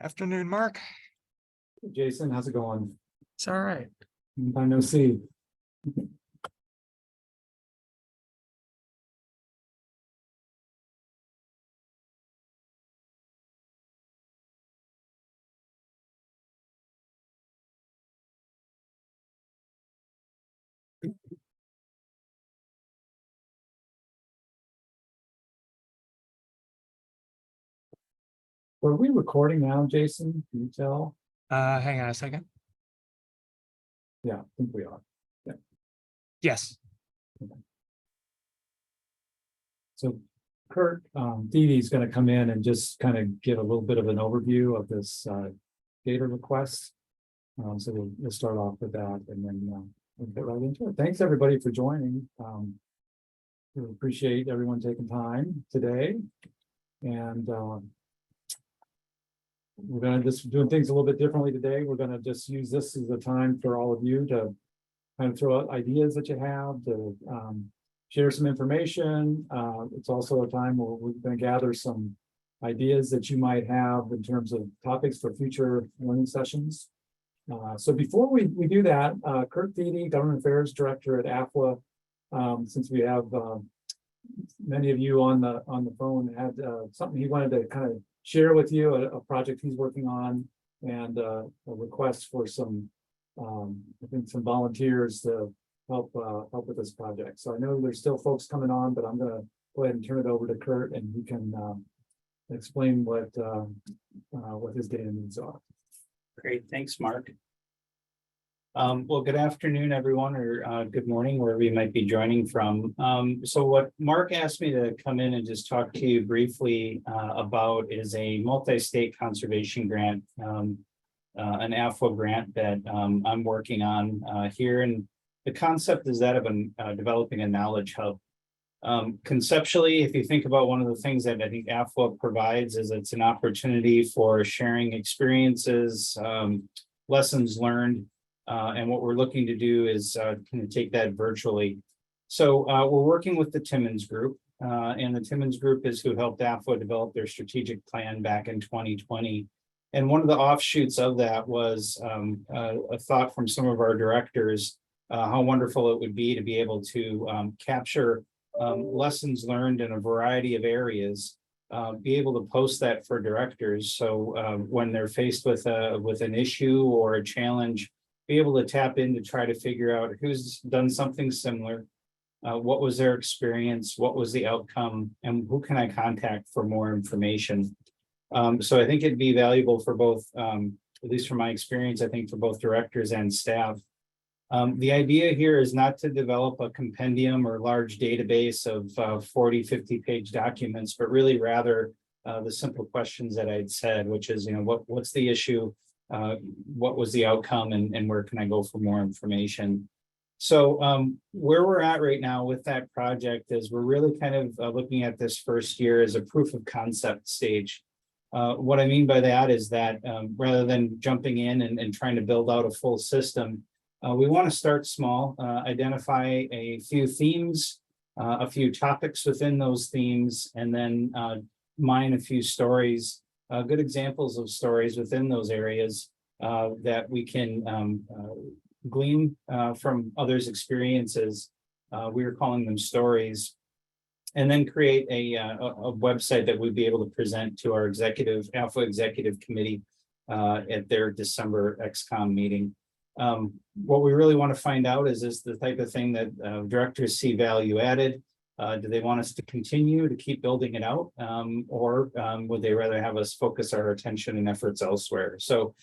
Afternoon, Mark. Jason, how's it going? It's all right. Long time no see. Are we recording now, Jason? Can you tell? Hang on a second. Yeah, I think we are. Yes. So Kurt, Dee Dee's going to come in and just kind of give a little bit of an overview of this data request. So we'll start off with that and then we'll get right into it. Thanks everybody for joining. We appreciate everyone taking time today. And we're going to just doing things a little bit differently today. We're going to just use this as a time for all of you to kind of throw out ideas that you have, to share some information. It's also a time where we're going to gather some ideas that you might have in terms of topics for future learning sessions. So before we do that, Kurt Thiede, Government Affairs Director at AFWA, since we have many of you on the phone, had something he wanted to kind of share with you, a project he's working on, and a request for some, I think, some volunteers to help with this project. So I know there's still folks coming on, but I'm going to go ahead and turn it over to Kurt, and he can explain what his data needs are. Great, thanks, Mark. Well, good afternoon, everyone, or good morning, wherever you might be joining from. So what Mark asked me to come in and just talk to you briefly about is a multi-state conservation grant, an AFWA grant that I'm working on here. And the concept is that of developing a knowledge hub. Conceptually, if you think about one of the things that I think AFWA provides is it's an opportunity for sharing experiences, lessons learned, and what we're looking to do is kind of take that virtually. So we're working with the Timmins Group, and the Timmins Group is who helped AFWA develop their strategic plan back in 2020. And one of the offshoots of that was a thought from some of our directors, how wonderful it would be to be able to capture lessons learned in a variety of areas, be able to post that for directors. So when they're faced with an issue or a challenge, be able to tap in to try to figure out who's done something similar, what was their experience, what was the outcome, and who can I contact for more information. So I think it'd be valuable for both, at least from my experience, I think for both directors and staff. The idea here is not to develop a compendium or large database of 40, 50-page documents, but really rather the simple questions that I'd said, which is, what's the issue? What was the outcome, and where can I go for more information? So where we're at right now with that project is we're really kind of looking at this first year as a proof of concept stage. What I mean by that is that rather than jumping in and trying to build out a full system, we want to start small, identify a few themes, a few topics within those themes, and then mine a few stories, good examples of stories within those areas that we can glean from others' experiences. We were calling them stories, and then create a website that we'd be able to present to our AFWA executive committee at their December XCOM meeting. What we really want to find out is this the type of thing that directors see value added? Do they want us to continue to keep building it out? Or would they rather have us focus our attention and efforts elsewhere? So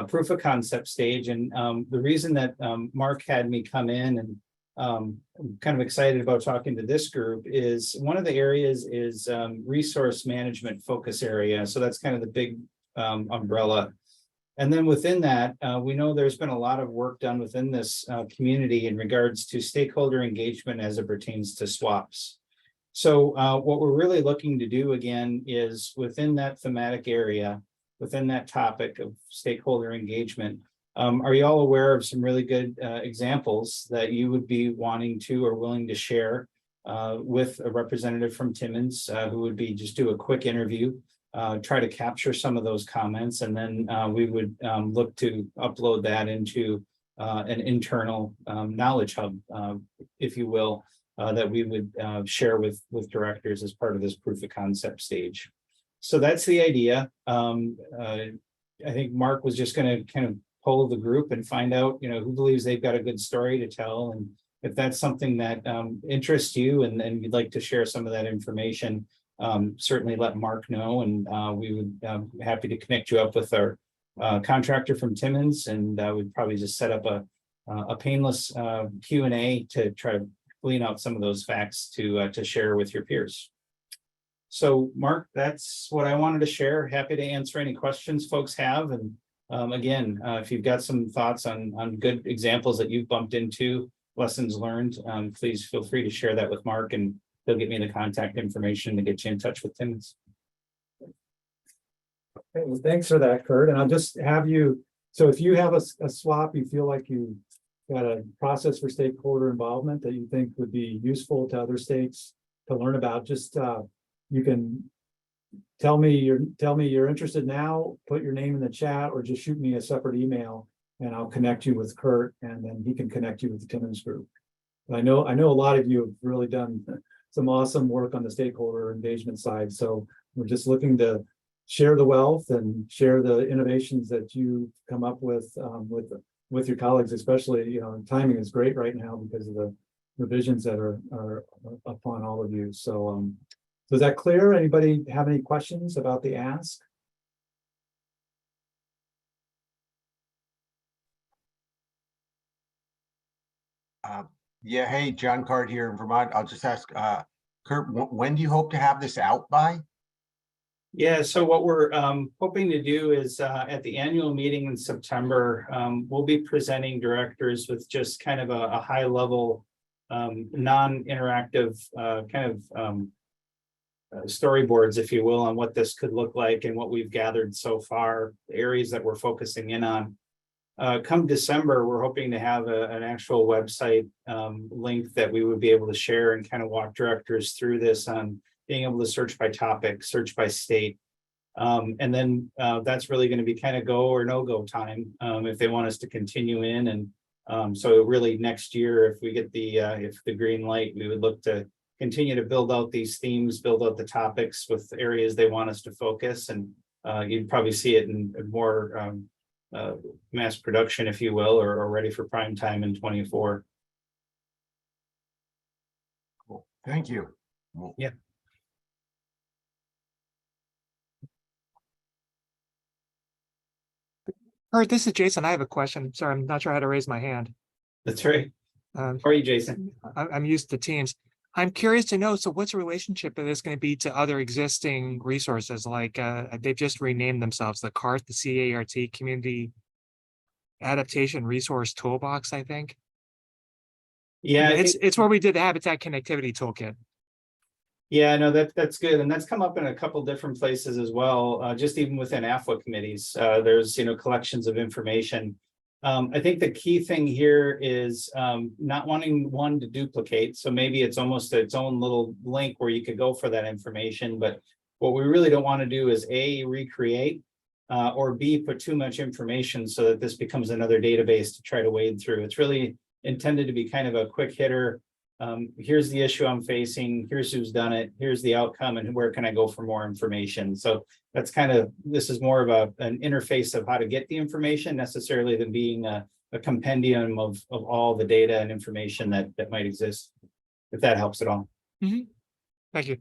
proof of concept stage. And the reason that Mark had me come in and I'm kind of excited about talking to this group is one of the areas is resource management focus area. So that's kind of the big umbrella. And then within that, we know there's been a lot of work done within this community in regards to stakeholder engagement as it pertains to swaps. So what we're really looking to do again is within that thematic area, within that topic of stakeholder engagement, are you all aware of some really good examples that you would be wanting to or willing to share with a representative from Timmins who would be just do a quick interview try to capture some of those comments, and then we would look to upload that into an internal knowledge hub, if you will, that we would share with directors as part of this proof of concept stage. So that's the idea. I think Mark was just going to kind of poll the group and find out, who believes they've got a good story to tell, and if that's something that interests you and you'd like to share some of that information, certainly let Mark know, and we would be happy to connect you up with our contractor from Timmins, and we'd probably just set up a painless Q&A to try to glean out some of those facts to share with your peers. So Mark, that's what I wanted to share. Happy to answer any questions folks have. And again, if you've got some thoughts on good examples that you've bumped into, lessons learned, please feel free to share that with Mark, and he'll get me the contact information to get you in touch with Timmins. Okay, well, thanks for that, Kurt. And I'll just have you, so if you have a swap, you feel like you got a process for stakeholder involvement that you think would be useful to other states to learn about, just you can tell me you're interested now, put your name in the chat, or just shoot me a separate email and I'll connect you with Kurt, and then he can connect you with the Timmins group. I know a lot of you have really done some awesome work on the stakeholder engagement side. So we're just looking to share the wealth and share the innovations that you come up with your colleagues, especially, timing is great right now because of the revisions that are upon all of you. So is that clear? Anybody have any questions about the ask? Yeah, hey, John Card here in Vermont. I'll just ask, Kurt, when do you hope to have this out by? Yeah, so what we're hoping to do is at the annual meeting in September, we'll be presenting directors with just kind of a high level, non-interactive kind of storyboards, if you will, on what this could look like and what we've gathered so far, the areas that we're focusing in on. Come December, we're hoping to have an actual website link that we would be able to share and kind of walk directors through this on being able to search by topic, search by state. And then that's really going to be kind of go or no go time if they want us to continue in. And so really next year, if we get the green light, we would look to continue to build out these themes, build out the topics with areas they want us to focus. And you'd probably see it in more mass production, if you will, or ready for prime time in 24. Cool. Thank you. Yeah. All right, this is Jason. I have a question. Sorry, I'm not sure how to raise my hand. That's right. How are you, Jason? I'm used to Teams. I'm curious to know, so what's the relationship of this going to be to other existing resources? Like they've just renamed themselves the CART, the CART Community Adaptation Resource Toolbox, I think. Yeah, it's where we did the Habitat Connectivity Toolkit. Yeah, no, that's good. And that's come up in a couple different places as well, just even within AFWA committees. There's, collections of information. I think the key thing here is not wanting one to duplicate. So maybe it's almost its own little link where you could go for that information. But what we really don't want to do is A, recreate, or B, put too much information so that this becomes another database to try to wade through. It's really intended to be kind of a quick hitter. Here's the issue I'm facing, here's who's done it, here's the outcome, and where can I go for more information. So that's kind of, this is more of an interface of how to get the information necessarily than being a compendium of all the data and information that might exist, if that helps at all. Mm-hmm. Thank you.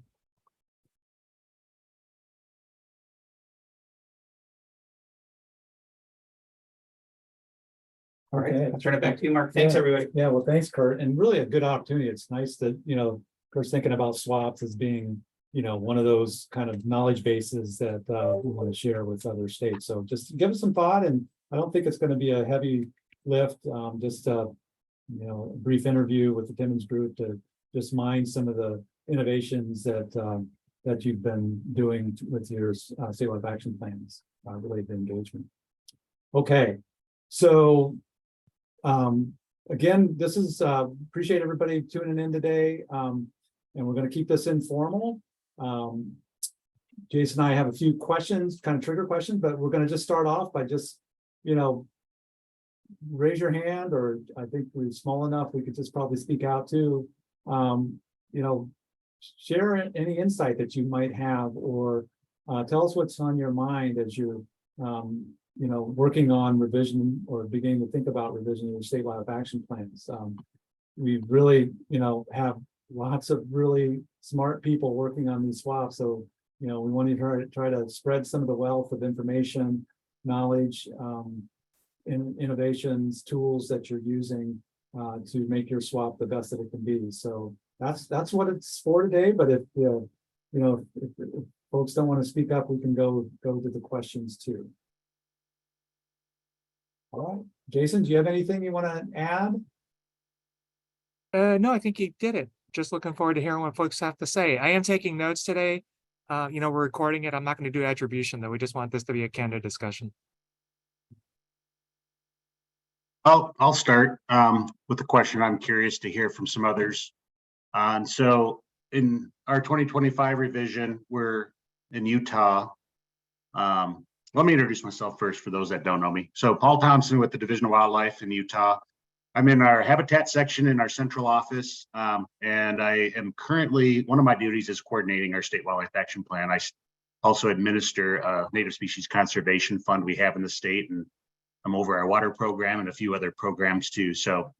All right, Okay. I'll turn it back to you, Mark. Thanks, everybody. Yeah, well, thanks, Kurt. And really a good opportunity. It's nice that, Kurt's thinking about swaps as being, one of those kind of knowledge bases that we want to share with other states. So just give us some thought, and I don't think it's going to be a heavy lift. Just a brief interview with the Timmins group to just mine some of the innovations that you've been doing with your state life action plans related to engagement. Okay, so again, this is appreciate everybody tuning in today, and we're going to keep this informal. Jason and I have a few questions, kind of trigger questions, but we're going to just start off by just, you know, raise your hand, or I think we're small enough, we could just probably speak out too. You know, share any insight that you might have, or tell us what's on your mind as you're, you know, working on revision or beginning to think about revision of your state wildlife action plans. We really, you know, have lots of really smart people working on these swaps. So, you know, we want to try to spread some of the wealth of information, knowledge, innovations, tools that you're using to make your swap the best that it can be. So that's what it's for today. But if you know, if folks don't want to speak up, we can go to the questions too. All right, Jason, do you have anything you want to add? No, I think you did it. Just looking forward to hearing what folks have to say. I am taking notes today. You know, we're recording it. I'm not going to do attribution though. We just want this to be a candid discussion. I'll start with a question. I'm curious to hear from some others. And so in our 2025 revision, we're in Utah. Let me introduce myself first for those that don't know me. So Paul Thompson with the Division of Wildlife in Utah. I'm in our habitat section in our central office, and I am currently, one of my duties is coordinating our state wildlife action plan. I also administer a native species conservation fund we have in the state, and I'm over our water program and a few other programs too. So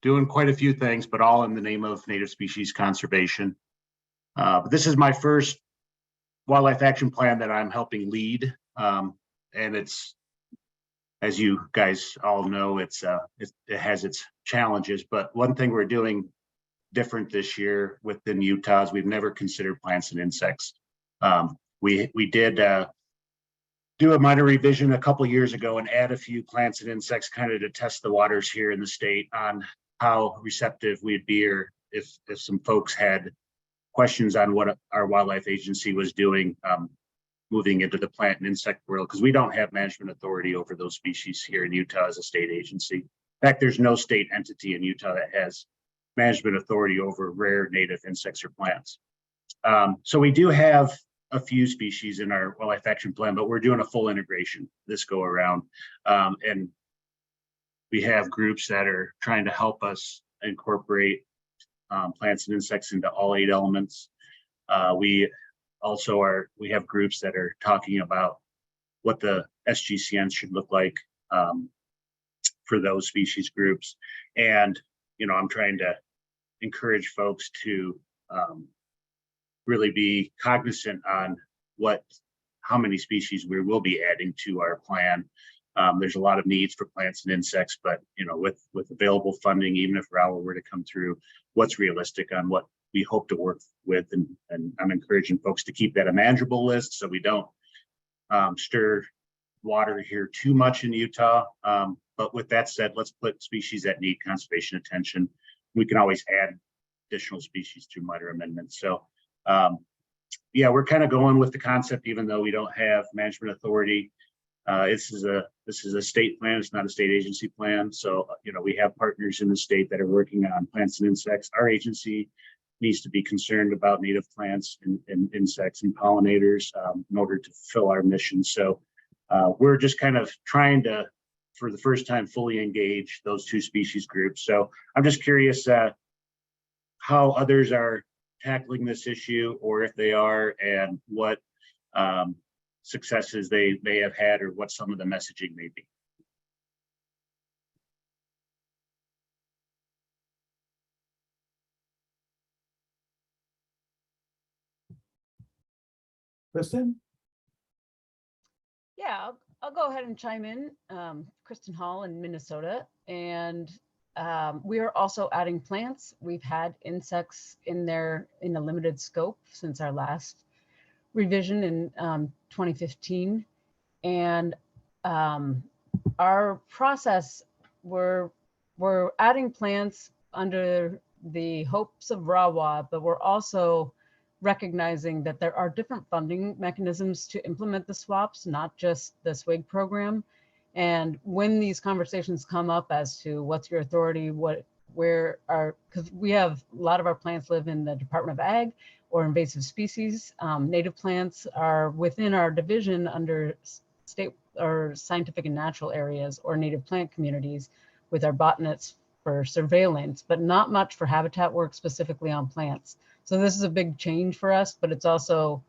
doing quite a few things, but all in the name of native species conservation. But this is my first wildlife action plan that I'm helping lead. And it's, as you guys all know, it has its challenges, but one thing we're doing different this year within Utah is we've never considered plants and insects. We did do a minor revision a couple of years ago and add a few plants and insects kind of to test the waters here in the state on how receptive we'd be, or if some folks had questions on what our wildlife agency was doing moving into the plant and insect world, because we don't have management authority over those species here in Utah as a state agency. In fact, there's no state entity in Utah that has management authority over rare native insects or plants. So we do have a few species in our wildlife action plan, but we're doing a full integration this go around. And we have groups that are trying to help us incorporate plants and insects into all 8 elements. We have groups that are talking about what the SGCN should look like for those species groups. And, you know, I'm trying to encourage folks to really be cognizant on how many species we will be adding to our plan. There's a lot of needs for plants and insects, but, you know, with available funding, even if RAWA were to come through, what's realistic on what we hope to work with. And I'm encouraging folks to keep that a manageable list so we don't stir water here too much in Utah. But with that said, let's put species that need conservation attention. We can always add additional species through minor amendments. So yeah, we're kind of going with the concept, even though we don't have management authority. This is a state plan. It's not a state agency plan. So, you know, we have partners in the state that are working on plants and insects. Our agency needs to be concerned about native plants and insects and pollinators in order to fulfill our mission. So we're just kind of trying to, for the first time, fully engage those 2 species groups. So I'm just curious how others are tackling this issue, or if they are, and what successes they may have had, or what some of the messaging may be. Kristen? Yeah, I'll go ahead and chime in. Kristen Hall in Minnesota, and we are also adding plants. We've had insects in there in a limited scope since our last revision in 2015. And our process, we're adding plants under the hopes of RAWA, but we're also recognizing that there are different funding mechanisms to implement the swaps, not just the SWIG program. And when these conversations come up as to what's your authority, because we have a lot of our plants live in the Department of Ag, or invasive species. Native plants are within our division under state or scientific and natural areas or native plant communities with our botanists for surveillance, but not much for habitat work specifically on plants. So this is a big change for us, but it's also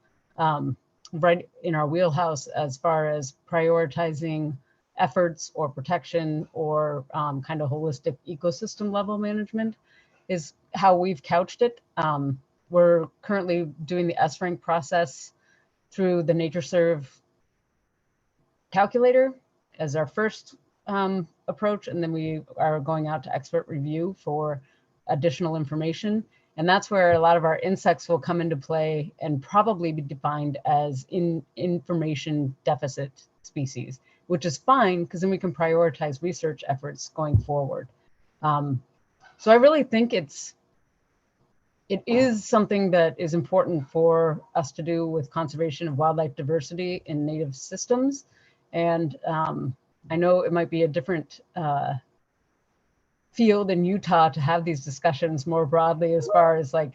right in our wheelhouse as far as prioritizing efforts or protection or kind of holistic ecosystem level management is how we've couched it. We're currently doing the S-rank process through the NatureServe calculator as our first approach, and then we are going out to expert review for additional information. And that's where a lot of our insects will come into play and probably be defined as information deficit species, which is fine because then we can prioritize research efforts going forward. So I really think it is something that is important for us to do with conservation of wildlife diversity in native systems. And I know it might be a different field in Utah to have these discussions more broadly as far as like,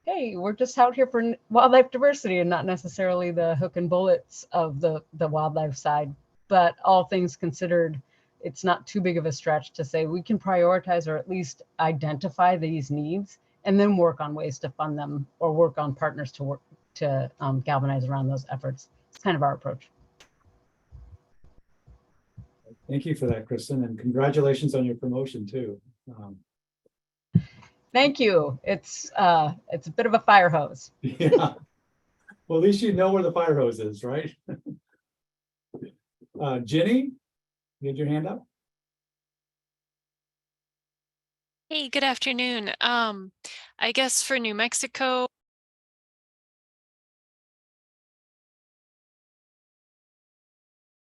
hey, we're just out here for wildlife diversity and not necessarily the hook and bullets of the wildlife side. But all things considered, it's not too big of a stretch to say we can prioritize or at least identify these needs and then work on ways to fund them or work on partners to work to galvanize around those efforts. It's kind of our approach. Thank you for that, Kristen, and congratulations on your promotion too. Thank you. It's a bit of a fire hose. Yeah. Well, at least you know where the fire hose is, right? Jenny, you had your hand up? Hey, good afternoon. I guess for New Mexico, I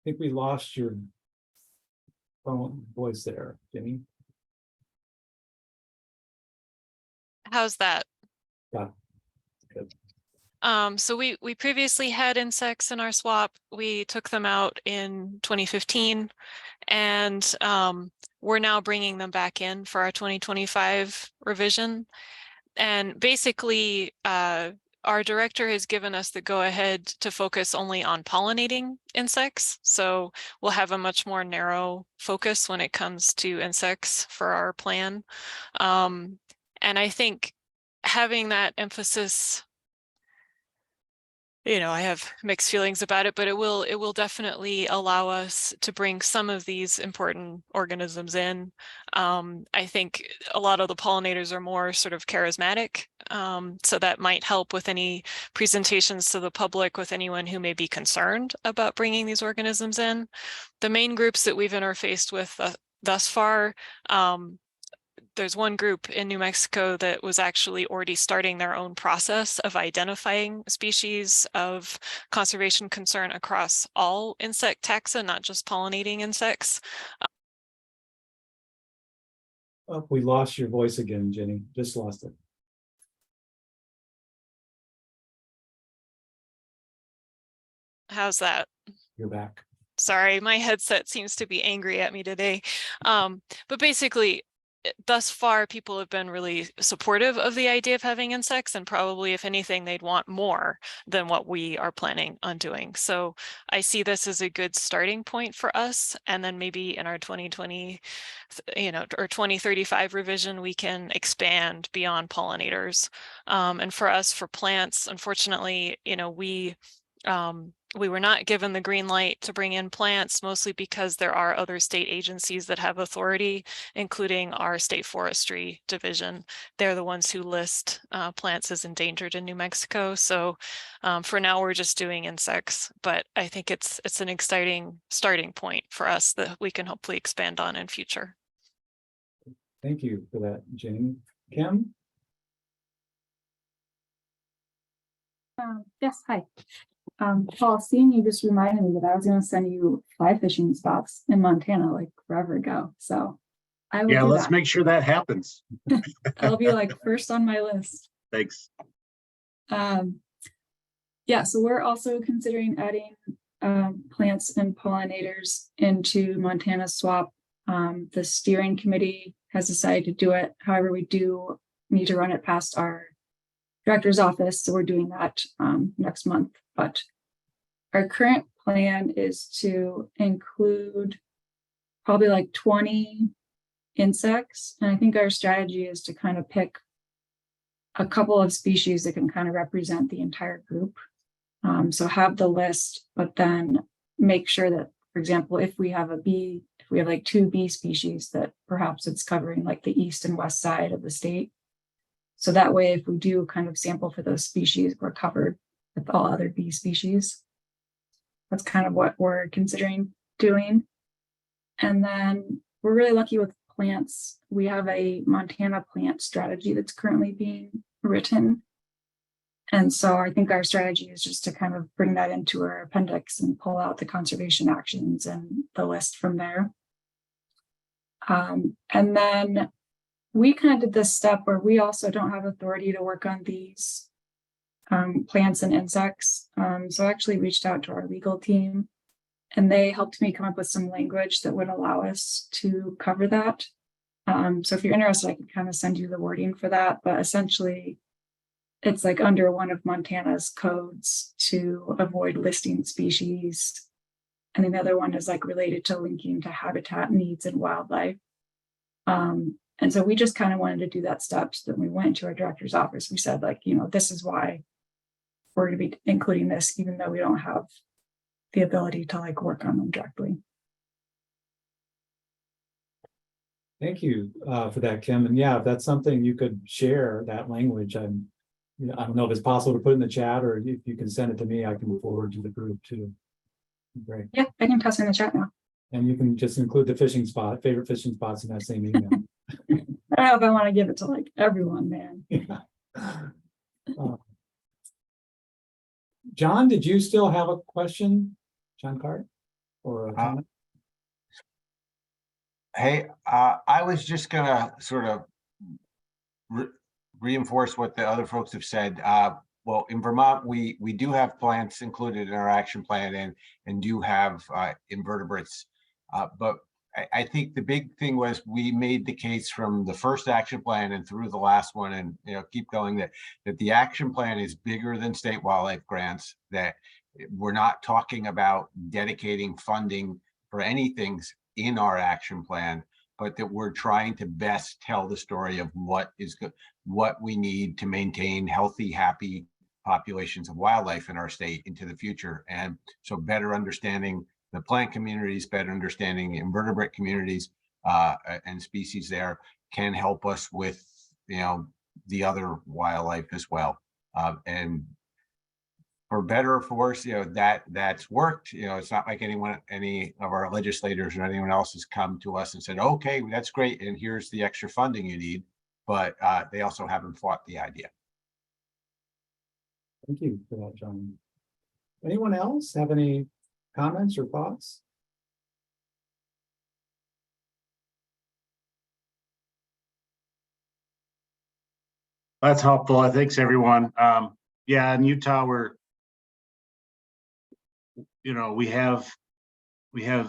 think we lost your voice there, Jenny. how's that? Yeah. Good. So we previously had insects in our swap. We took them out in 2015, and we're now bringing them back in for our 2025 revision. And basically, our director has given us the go-ahead to focus only on pollinating insects. So we'll have a much more narrow focus when it comes to insects for our plan. And I think having that emphasis, you know, I have mixed feelings about it, but it will definitely allow us to bring some of these important organisms in. I think a lot of the pollinators are more sort of charismatic, so that might help with any presentations to the public with anyone who may be concerned about bringing these organisms in. The main groups that we've interfaced with thus far, there's one group in New Mexico that was actually already starting their own process of identifying species of conservation concern across all insect taxa, not just pollinating insects. Oh, we lost your voice again, Jenny. Just lost it. How's that? You're back. Sorry, my headset seems to be angry at me today. But basically, thus far, people have been really supportive of the idea of having insects, and probably, if anything, they'd want more than what we are planning on doing. So I see this as a good starting point for us. And then maybe in our 2020, or 2035 revision, we can expand beyond pollinators. And for us, for plants, unfortunately, we were not given the green light to bring in plants, mostly because there are other state agencies that have authority, including our state forestry division. They're the ones who list plants as endangered in New Mexico. So for now, we're just doing insects, but I think it's an exciting starting point for us that we can hopefully expand on in future. Thank you for that, Jenny. Kim? Yes, hi. Paul, seeing you just reminded me that I was going to send you fly fishing spots in Montana like forever ago. So I will Yeah, do let's that. make sure that happens. I'll be like first on my list. Thanks. Yeah, so we're also considering adding plants and pollinators into Montana swap. The steering committee has decided to do it. However, we do need to run it past our director's office, so we're doing that next month. But our current plan is to include probably like 20 insects, and I think our strategy is to kind of pick a couple of species that can kind of represent the entire group. So have the list, but then make sure that, for example, if we have like 2 bee species, that perhaps it's covering like the east and west side of the state. So that way, if we do kind of sample for those species, we're covered with all other bee species. That's kind of what we're considering doing. And then we're really lucky with plants. We have a Montana plant strategy that's currently being written. And so I think our strategy is just to kind of bring that into our appendix and pull out the conservation actions and the list from there. And then we kind of did this step where we also don't have authority to work on these plants and insects. So I actually reached out to our legal team, and they helped me come up with some language that would allow us to cover that. So if you're interested, I can kind of send you the wording for that. But essentially, it's like under one of Montana's codes to avoid listing species. And then the other one is like related to linking to habitat needs and wildlife. And so we just kind of wanted to do that step. So that when we went to our director's office, we said, like, you know, this is why we're going to be including this, even though we don't have the ability to like work on them directly. Thank you for that, Kim. And yeah, if that's something you could share, that language, I don't know if it's possible to put in the chat, or if you can send it to me, I can move forward to the group too. Great. Yeah, I can toss in the chat now. And you can just include the favorite fishing spots in that same email. I don't know if I want to give it to like everyone, man. John, did you still have a question? John Cart? Or a comment? Hey, I was just gonna sort of reinforce what the other folks have said. Well, in Vermont, we do have plants included in our action plan and do have invertebrates. But I think the big thing was we made the case from the first action plan and through the last one, and keep going, that the action plan is bigger than state wildlife grants, that we're not talking about dedicating funding for anything in our action plan, but that we're trying to best tell the story of what we need to maintain healthy, happy populations of wildlife in our state into the future. And so better understanding the plant communities, better understanding invertebrate communities and species there can help us with the other wildlife as well. And for better or for worse, that's worked. It's not like any of our legislators or anyone else has come to us and said, okay, that's great, and here's the extra funding you need. But they also haven't fought the idea. Thank you for that, John. Anyone else have any comments or thoughts? That's helpful. Thanks, everyone. Yeah, in Utah, we have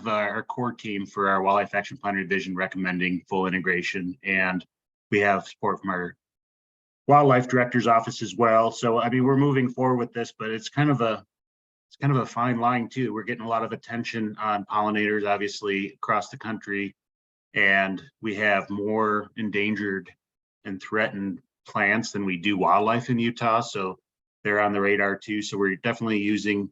our core team for our wildlife action plan revision recommending full integration, and we have support from our wildlife director's office as well. So I mean, we're moving forward with this, but it's kind of a fine line too. We're getting a lot of attention on pollinators, obviously, across the country, and we have more endangered and threatened plants than we do wildlife in Utah. So they're on the radar too. So we're definitely using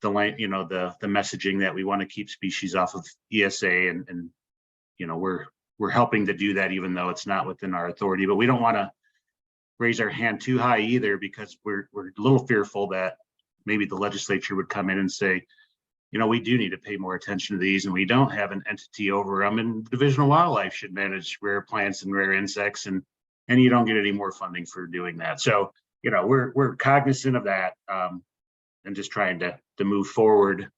the messaging that we want to keep species off of ESA, and we're helping to do that, even though it's not within our authority. But we don't want to raise our hand too high either, because we're a little fearful that maybe the legislature would come in and say, we do need to pay more attention to these, and we don't have an entity over them, and the Division of Wildlife should manage rare plants and rare insects, and you don't get any more funding for doing that. So we're cognizant of that, and just trying to move forward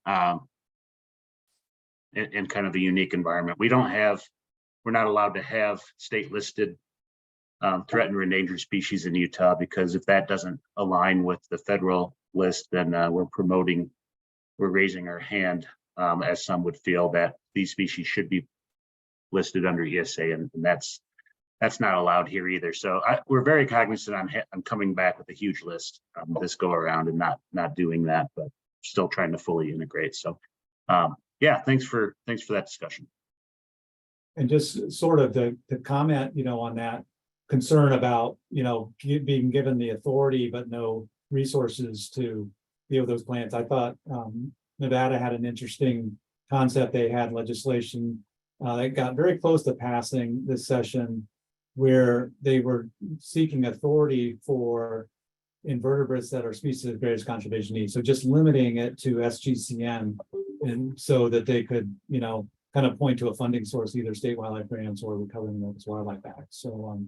in kind of a unique environment. We're not allowed to have state listed threatened or endangered species in Utah, because if that doesn't align with the federal list, then we're raising our hand, as some would feel that these species should be listed under ESA, and that's that's not allowed here either. So we're very cognizant on coming back with a huge list this go around and not doing that, but still trying to fully integrate. So yeah, thanks for that discussion. And just sort of the comment, on that concern about, being given the authority but no resources to deal with those plans. I thought Nevada had an interesting concept. They had legislation that got very close to passing this session, where they were seeking authority for invertebrates that are species of greatest conservation need. So just limiting it to SGCN, and so that they could, kind of point to a funding source, either state wildlife grants or Recovering America's Wildlife Act. So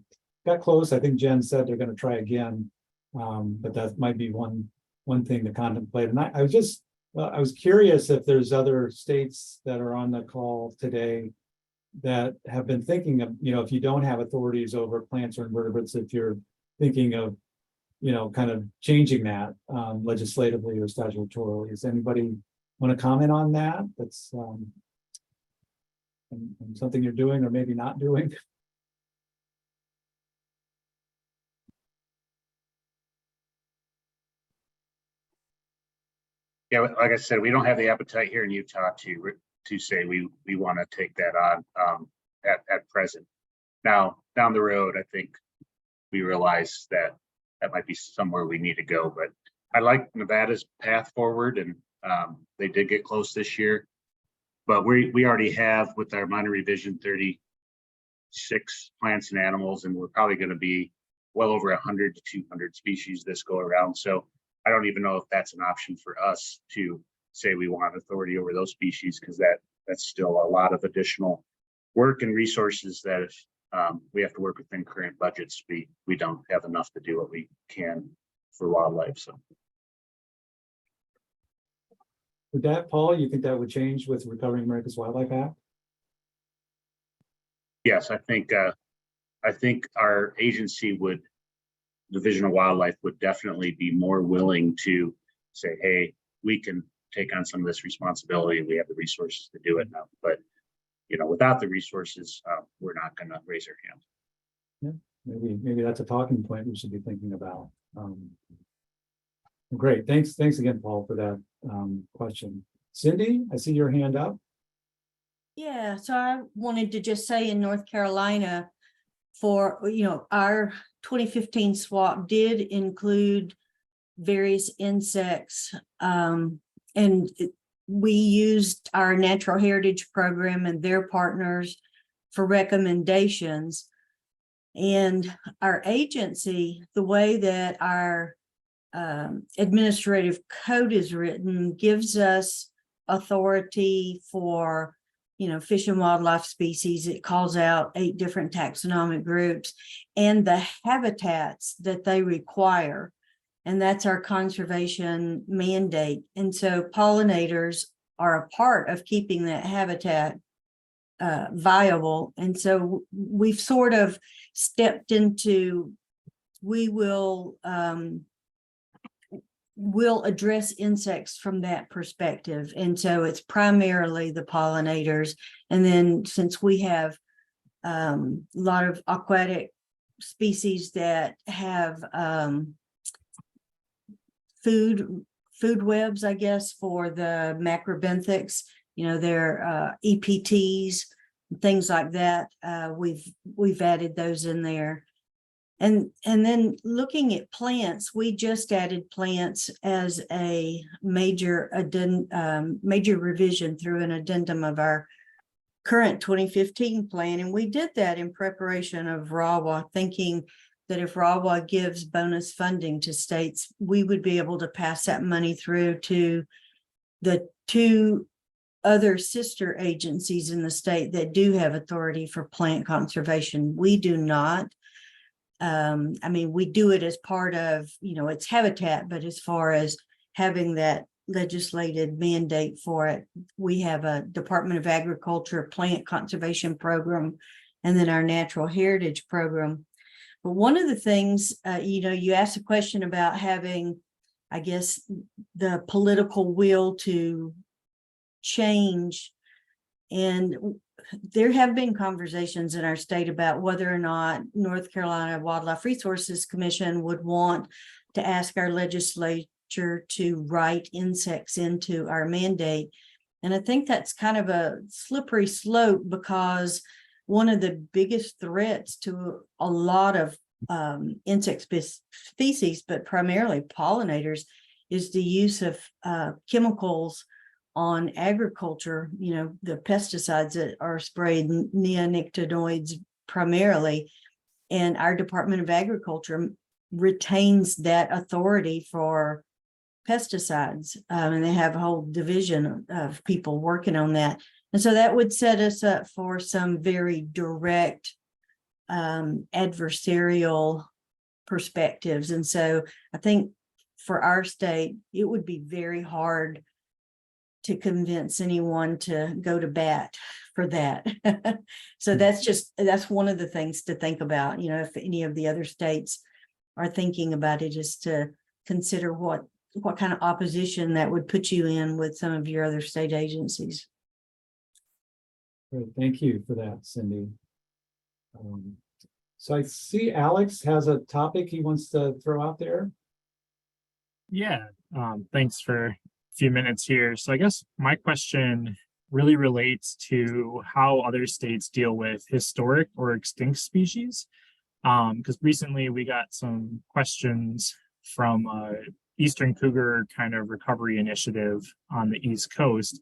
got close. I think Jen said they're going to try again, but that might be one thing to contemplate. And I was curious if there's other states that are on the call today that have been thinking of, if you don't have authorities over plants or invertebrates, if you're thinking of, kind of changing that legislatively or statutorily. Does anybody want to comment on that? That's and something you're doing or maybe not doing. Yeah, like I said, we don't have the appetite here in Utah to say we want to take that on at present. Now, down the road, I think we realize that might be somewhere we need to go. But I like Nevada's path forward, and they did get close this year. But we already have, with our minor revision, 36 plants and animals, and we're probably going to be well over 100 to 200 species this go around. So I don't even know if that's an option for us to say we want authority over those species, because that's still a lot of additional work and resources that if we have to work within current budgets, we don't have enough to do what we can for wildlife. So With that, Paul, you think that would change with Recovering America's Wildlife Act? yes, I think our agency Division of Wildlife would definitely be more willing to say, hey, we can take on some of this responsibility. We have the resources to do it now. But without the resources, we're not going to raise our hand. Yeah, maybe that's a talking point we should be thinking about. Great, thanks again, Paul, for that question. Cindy, I see your hand up. Yeah, so I wanted to just say in North Carolina, for our 2015 swap did include various insects, and we used our Natural Heritage Program and their partners for recommendations. And our agency, the way that our administrative code is written, gives us authority for fish and wildlife species. It calls out 8 different taxonomic groups and the habitats that they require. And that's our conservation mandate. And so pollinators are a part of keeping that habitat viable. And so we've sort of stepped into, we'll address insects from that perspective. And so it's primarily the pollinators. And then since we have a lot of aquatic species that have food webs, I guess, for the macrobenthics, their EPTs, things like that, we've added those in there. And then looking at plants, we just added plants as a major revision through an addendum of our current 2015 plan. And we did that in preparation of RAWA, thinking that if RAWA gives bonus funding to states, we would be able to pass that money through to the 2 other sister agencies in the state that do have authority for plant conservation. We do not. We do it as part of, its habitat, but as far as having that legislated mandate for it, we have a Department of Agriculture plant conservation program, and then our Natural Heritage Program. But one of the things, you asked a question about having, I guess, the political will to change. And there have been conversations in our state about whether or not North Carolina Wildlife Resources Commission would want to ask our legislature to write insects into our mandate. And I think that's kind of a slippery slope, because one of the biggest threats to a lot of insect species, but primarily pollinators, is the use of chemicals on agriculture, the pesticides that are sprayed, neonicotinoids primarily. And our Department of Agriculture retains that authority for pesticides. And they have a whole division of people working on that. And so that would set us up for some very direct adversarial perspectives. And so I think for our state, it would be very hard to convince anyone to go to bat for that. So that's one of the things to think about, if any of the other states are thinking about it, is to consider what kind of opposition that would put you in with some of your other state agencies. Great, thank you for that, Cindy. So I see Alex has a topic he wants to throw out there. Yeah, thanks for a few minutes here. So I guess my question really relates to how other states deal with historic or extinct species. Because recently we got some questions from Eastern Cougar kind of recovery initiative on the East Coast,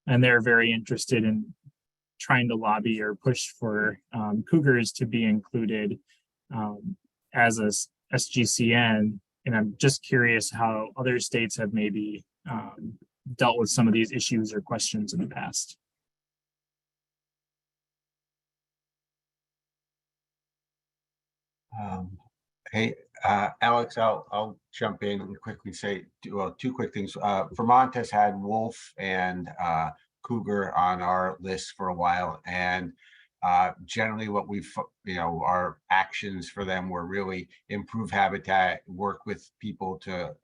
and they're very interested in trying to lobby or push for cougars to be included as a SGCN. And I'm just curious how other states have maybe dealt with some of these issues or questions in the past. Hey, Alex, I'll jump in and quickly say two quick things. Vermont has had wolf and cougar on our list for a while, and generally what we've, our actions for them were really improve habitat, work with people to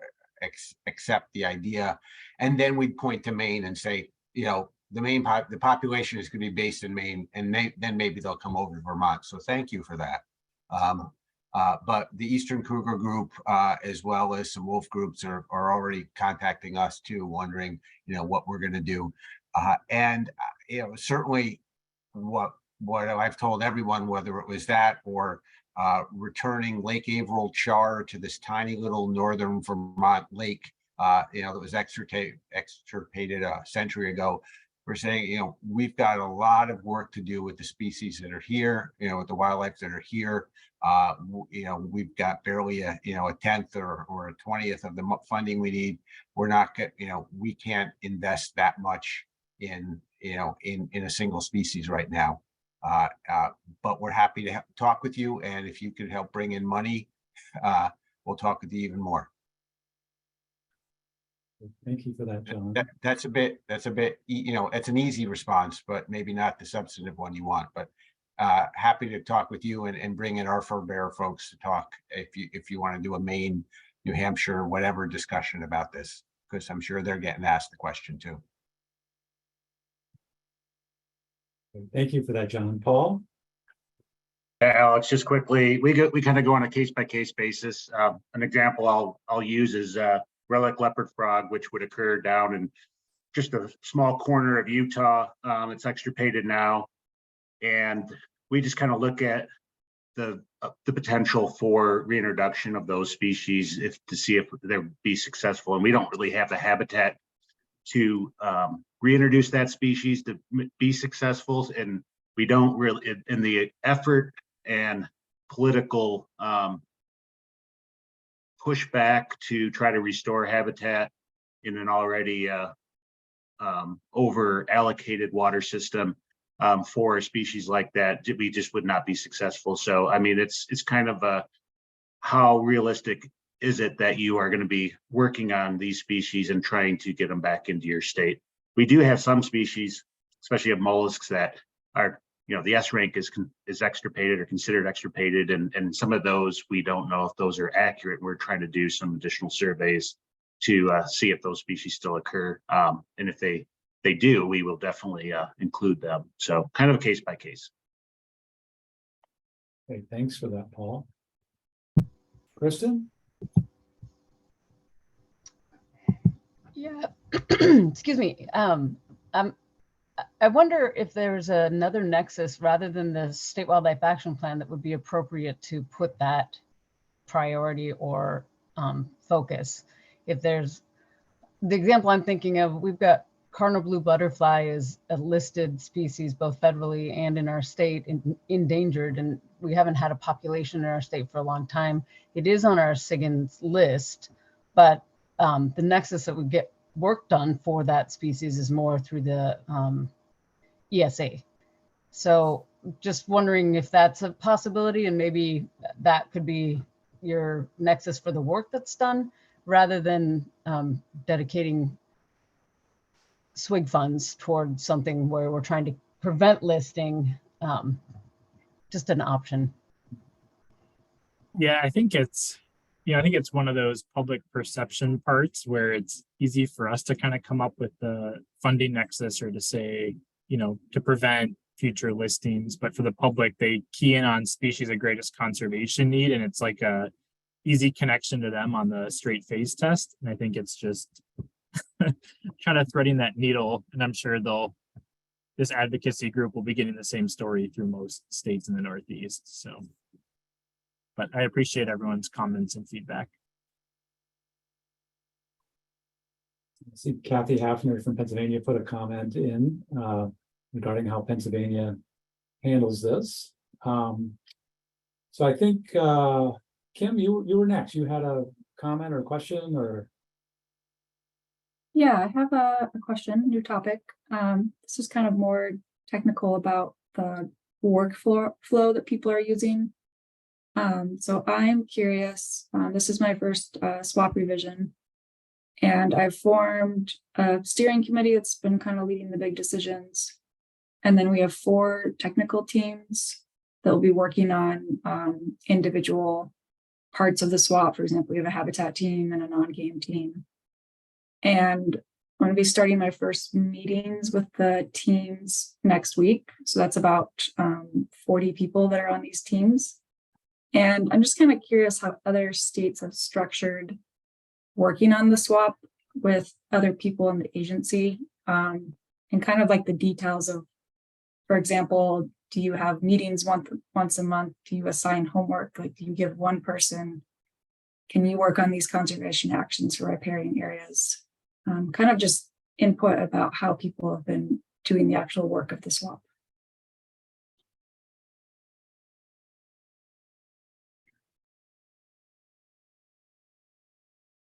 accept the idea, and then we'd point to Maine and say, the population is going to be based in Maine, and then maybe they'll come over to Vermont. So thank you for that. But the Eastern Cougar group, as well as some wolf groups, are already contacting us too, wondering, what we're going to do. And certainly what I've told everyone, whether it was that or returning Lake Averill char to this tiny little northern Vermont lake, that was extirpated a century ago. We're saying, we've got a lot of work to do with the species that are here, with the wildlife that are here. We've got barely a 10th or a 20th of the funding we need. We're not, we can't invest that much in a single species right now. But we're happy to talk with you. And if you could help bring in money, we'll talk with you even more. Thank you for that, John. That's a bit, it's an easy response, but maybe not the substantive one you want, but happy to talk with you and bring in our fur bearer folks to talk if you want to do a Maine, New Hampshire, whatever discussion about this, because I'm sure they're getting asked the question too. Thank you for that, John. Paul? Alex, just quickly, we kind of go on a case-by-case basis. An example I'll use is relic leopard frog, which would occur down in just a small corner of Utah. It's extirpated now, and we just kind of look at the potential for reintroduction of those species to see if they'll be successful. And we don't really have the habitat to reintroduce that species to be successful, and we don't really, in the effort and political pushback to try to restore habitat in an already over allocated water system for a species like that, we just would not be successful. So I mean, it's kind of how realistic is it that you are going to be working on these species and trying to get them back into your state? We do have some species, especially of mollusks, that are, the S rank is extirpated or considered extirpated, and some of those we don't know if those are accurate. We're trying to do some additional surveys to see if those species still occur, and if they they do, we will definitely include them. So kind of a case by case. Okay, thanks for that, Paul. Kristen? Yeah, excuse me. I wonder if there's another nexus rather than the State Wildlife Action Plan that would be appropriate to put that priority or focus. If there's the example I'm thinking of, we've got cardinal blue butterfly is a listed species both federally and in our state endangered, and we haven't had a population in our state for a long time. It is on our SIGIN's list, but the nexus that would get work done for that species is more through the ESA. So just wondering if that's a possibility, and maybe that could be your nexus for the work that's done rather than dedicating SWIG funds towards something where we're trying to prevent listing, just an option. Yeah, I think it's, I think it's one of those public perception parts where it's easy for us to kind of come up with the funding nexus or to say, to prevent future listings, but for the public, they key in on species of greatest conservation need, and it's like a easy connection to them on the straight face test. And I think it's just kind of threading that needle, and I'm sure this advocacy group will be getting the same story through most states in the Northeast. So, but I appreciate everyone's comments and feedback. I see Kathy Hafner from Pennsylvania put a comment in regarding how Pennsylvania handles this. So I think, Kim, you were next. You had a comment or question or? Yeah, I have a question, new topic. This is kind of more technical about the workflow that people are using. So I'm curious, this is my first swap revision, and I've formed a steering committee that's been kind of leading the big decisions. And then we have 4 technical teams that will be working on individual parts of the swap. For example, we have a habitat team and a non-game team. And I'm going to be starting my first meetings with the teams next week. So that's about 40 people that are on these teams. And I'm just kind of curious how other states have structured working on the swap with other people in the agency, and kind of like the details of, for example, do you have meetings once a month? Do you assign homework? Like, do you give one person, can you work on these conservation actions for riparian areas? Kind of just input about how people have been doing the actual work of the swap.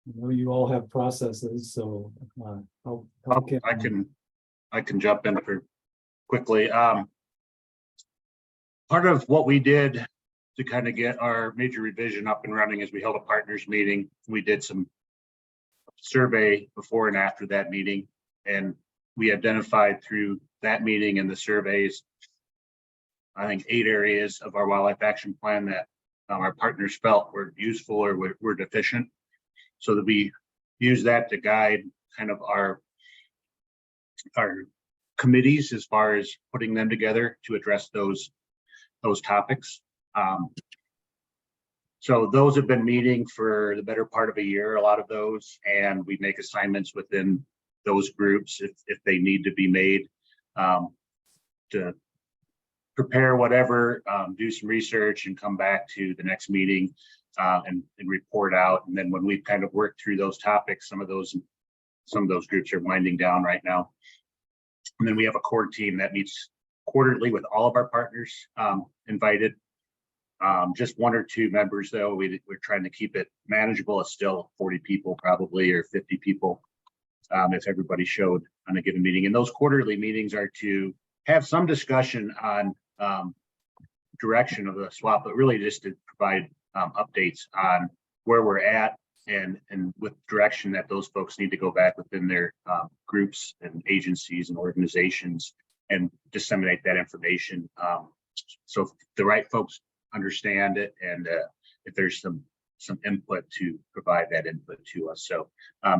I know you all have processes, so I can jump in for quickly. Part of what we did to kind of get our major revision up and running is we held a partners meeting. We did some survey before and after that meeting, and we identified through that meeting and the surveys, I think 8 areas of our wildlife action plan that our partners felt were useful or were deficient, so that we use that to guide kind of our committees as far as putting them together to address those topics. So those have been meeting for the better part of a year, a lot of those, and we make assignments within those groups if they need to be made, to prepare whatever, do some research and come back to the next meeting and report out. And then when we've kind of worked through those topics, some of those groups are winding down right now. And then we have a core team that meets quarterly with all of our partners invited. Just 1 or 2 members though. We're trying to keep it manageable. It's still 40 people probably, or 50 people if everybody showed on a given meeting. And those quarterly meetings are to have some discussion on direction of the swap, but really just to provide updates on where we're at and with direction that those folks need to go back within their groups and agencies and organizations and disseminate that information. So if the right folks understand it, and if there's some input to provide that input to us. So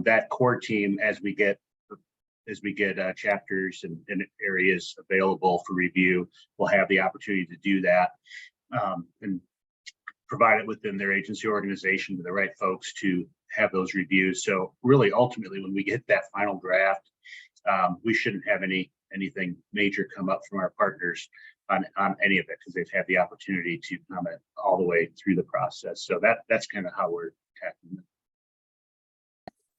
that core team, as we get as we get chapters and areas available for review, we'll have the opportunity to do that and provide it within their agency organization to the right folks to have those reviews. So really, ultimately, when we get that final draft, we shouldn't have anything major come up from our partners on any of it, because they've had the opportunity to comment all the way through the process. So that's kind of how we're tackling it.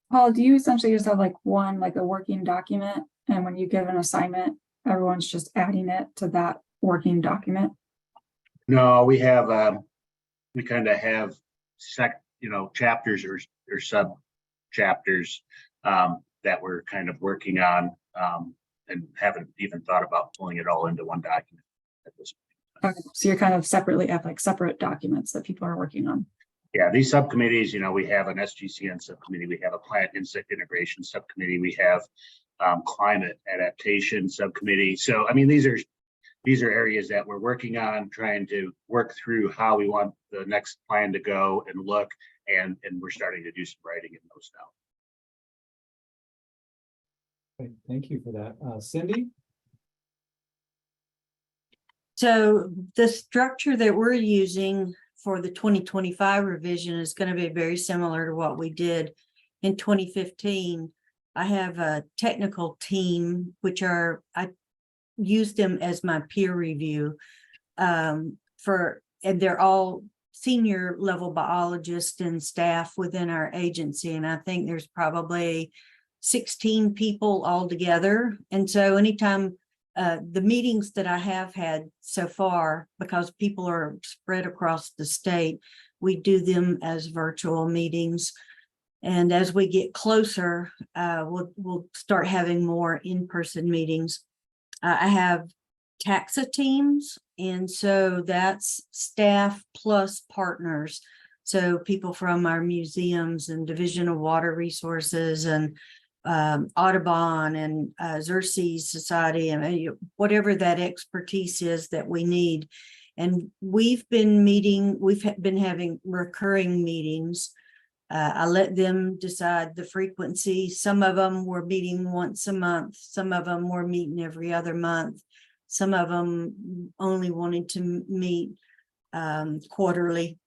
Paul, do you essentially just have like a working document, and when you give an assignment, everyone's just adding it to that working document? No, we have, we kind of have chapters or sub chapters that we're kind of working on and haven't even thought about pulling it all into one document at this point. Okay, so you're kind of separately have like separate documents that people are working on. Yeah, these subcommittees, we have an SGCN subcommittee, we have a plant insect integration subcommittee, we have climate adaptation subcommittee. So, I mean, these are areas that we're working on, trying to work through how we want the next plan to go and look, and we're starting to do some writing in those now. Okay, thank you for that. Cindy? So the structure that we're using for the 2025 revision is going to be very similar to what we did in 2015. I have a technical team, I use them as my peer review and they're all senior level biologists and staff within our agency. And I think there's probably 16 people altogether. And so anytime the meetings that I have had so far, because people are spread across the state, we do them as virtual meetings. And as we get closer, we'll start having more in-person meetings. I have taxa teams, and so that's staff plus partners. So people from our museums and Division of Water Resources and Audubon and Xerces Society, and whatever that expertise is that we need. And we've been having recurring meetings. I let them decide the frequency. Some of them were meeting once a month. Some of them were meeting every other month. Some of them only wanted to meet quarterly.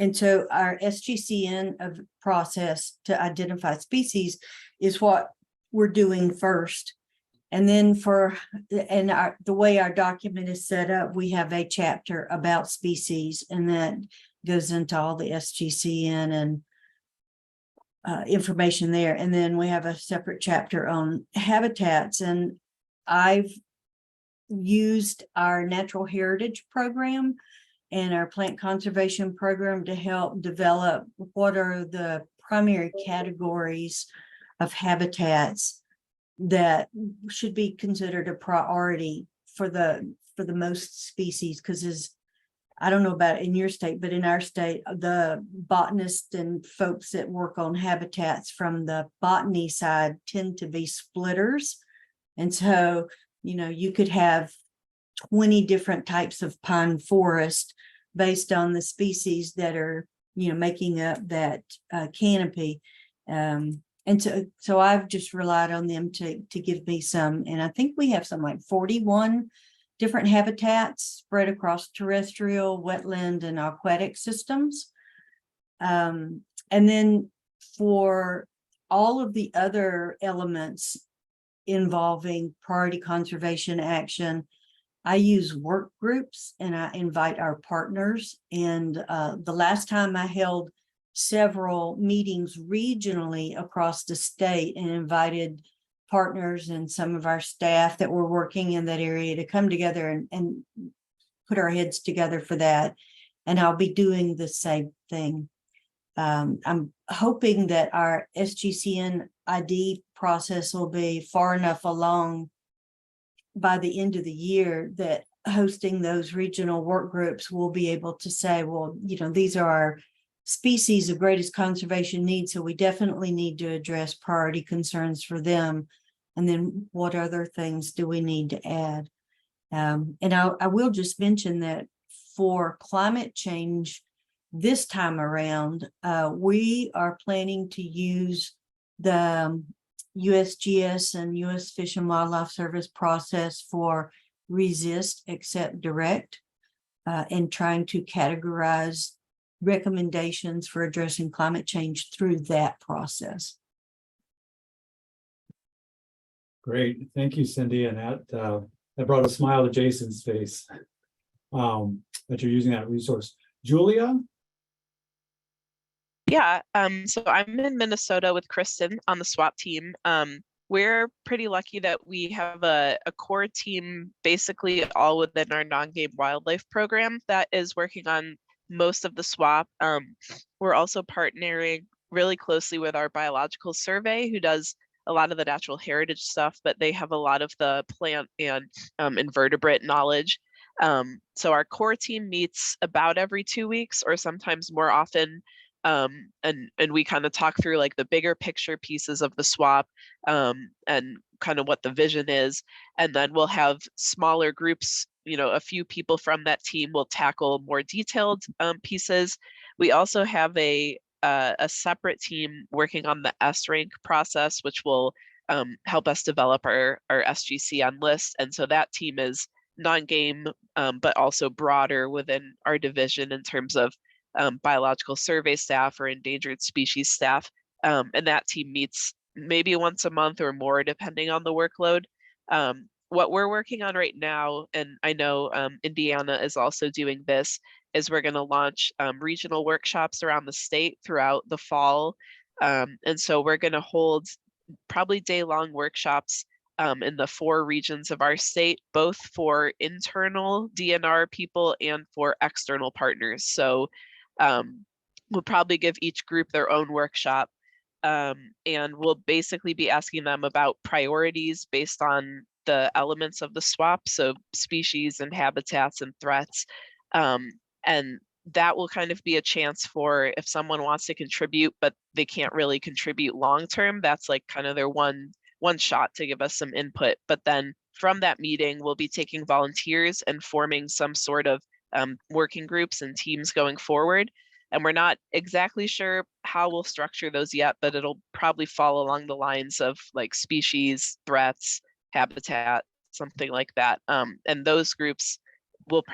And so our SGCN process to identify species is what we're doing first. And then the way our document is set up, we have a chapter about species, and that goes into all the SGCN and information there. And then we have a separate chapter on habitats. And I've used our natural heritage program and our plant conservation program to help develop what are the primary categories of habitats that should be considered a priority for the most species. Because I don't know about in your state, but in our state, the botanists and folks that work on habitats from the botany side tend to be splitters. And so, you could have 20 different types of pine forest based on the species that are, making up that canopy. And so I've just relied on them to give me some, and I think we have some like 41 different habitats spread across terrestrial, wetland, and aquatic systems. And then for all of the other elements involving priority conservation action, I use work groups and I invite our partners. And the last time I held several meetings regionally across the state and invited partners and some of our staff that were working in that area to come together and put our heads together for that. And I'll be doing the same thing. I'm hoping that our SGCN ID process will be far enough along by the end of the year that hosting those regional work groups will be able to say, well, these are our species of greatest conservation needs, so we definitely need to address priority concerns for them. And then what other things do we need to add? And I will just mention that for climate change this time around, we are planning to use the USGS and US Fish and Wildlife Service process for resist, accept, direct, and trying to categorize recommendations for addressing climate change through that process. Great, thank you, Cindy, and that brought a smile to Jason's face. That you're using that resource. Julia? Yeah, so I'm in Minnesota with Kristen on the SWAP team. We're pretty lucky that we have a core team basically all within our non-game wildlife program that is working on most of the SWAP. We're also partnering really closely with our biological survey, who does a lot of the natural heritage stuff, but they have a lot of the plant and invertebrate knowledge. So our core team meets about every 2 weeks or sometimes more often. And we kind of talk through like the bigger picture pieces of the SWAP and kind of what the vision is. And then we'll have smaller groups, a few people from that team will tackle more detailed pieces. We also have a separate team working on the S-rank process, which will help us develop our SGC on list. And so that team is non-game, but also broader within our division in terms of biological survey staff or endangered species staff. And that team meets maybe once a month or more, depending on the workload. What we're working on right now, and I know Indiana is also doing this, is we're going to launch regional workshops around the state throughout the fall. And so we're going to hold probably day-long workshops in the 4 regions of our state, both for internal DNR people and for external partners. So we'll probably give each group their own workshop, and we'll basically be asking them about priorities based on the elements of the SWAP, so species and habitats and threats. And that will kind of be a chance for if someone wants to contribute, but they can't really contribute long-term, that's like kind of their one shot to give us some input. But then from that meeting, we'll be taking volunteers and forming some sort of working groups and teams going forward. And we're not exactly sure how we'll structure those yet, but it'll probably fall along the lines of like species, threats, habitat, something like that. And those groups will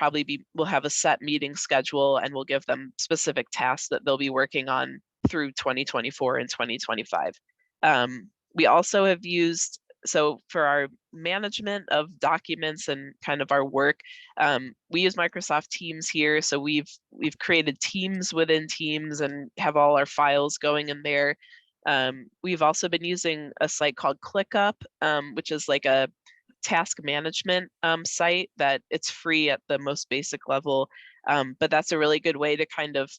we'll have a set meeting schedule, and we'll give them specific tasks that they'll be working on through 2024 and 2025. We also have used, so for our management of documents and kind of our work, we use Microsoft Teams here. So we've created teams within Teams and have all our files going in there. We've also been using a site called ClickUp, which is like a task management site that it's free at the most basic level. But that's a really good way to kind of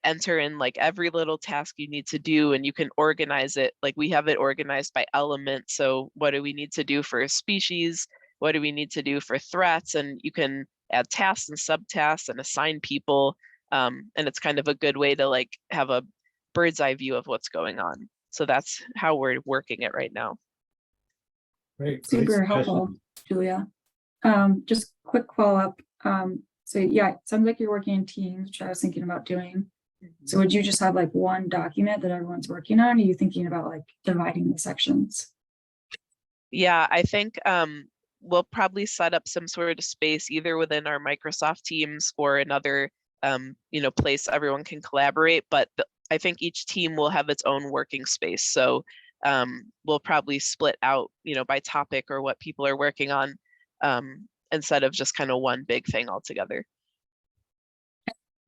enter in like every little task you need to do, and you can organize it. Like we have it organized by element. So what do we need to do for a species? What do we need to do for threats? And you can add tasks and subtasks and assign people. And it's kind of a good way to like have a bird's eye view of what's going on. So that's how we're working it right now. Great. Super helpful, Julia. Just quick follow-up. So yeah, it sounds like you're working in teams, which I was thinking about doing. So would you just have like one document that everyone's working on? Or are you thinking about like dividing the sections? Yeah, I think we'll probably set up some sort of space either within our Microsoft Teams or another place everyone can collaborate. But I think each team will have its own working space. So we'll probably split out, by topic or what people are working on, instead of just kind of one big thing altogether.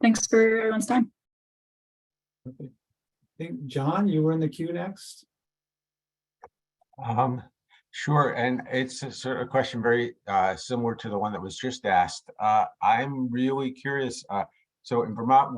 Thanks for everyone's time. Okay. I think, John, you were in the queue next. Sure, and it's a sort of question very similar to the one that was just asked. I'm really curious. So in Vermont,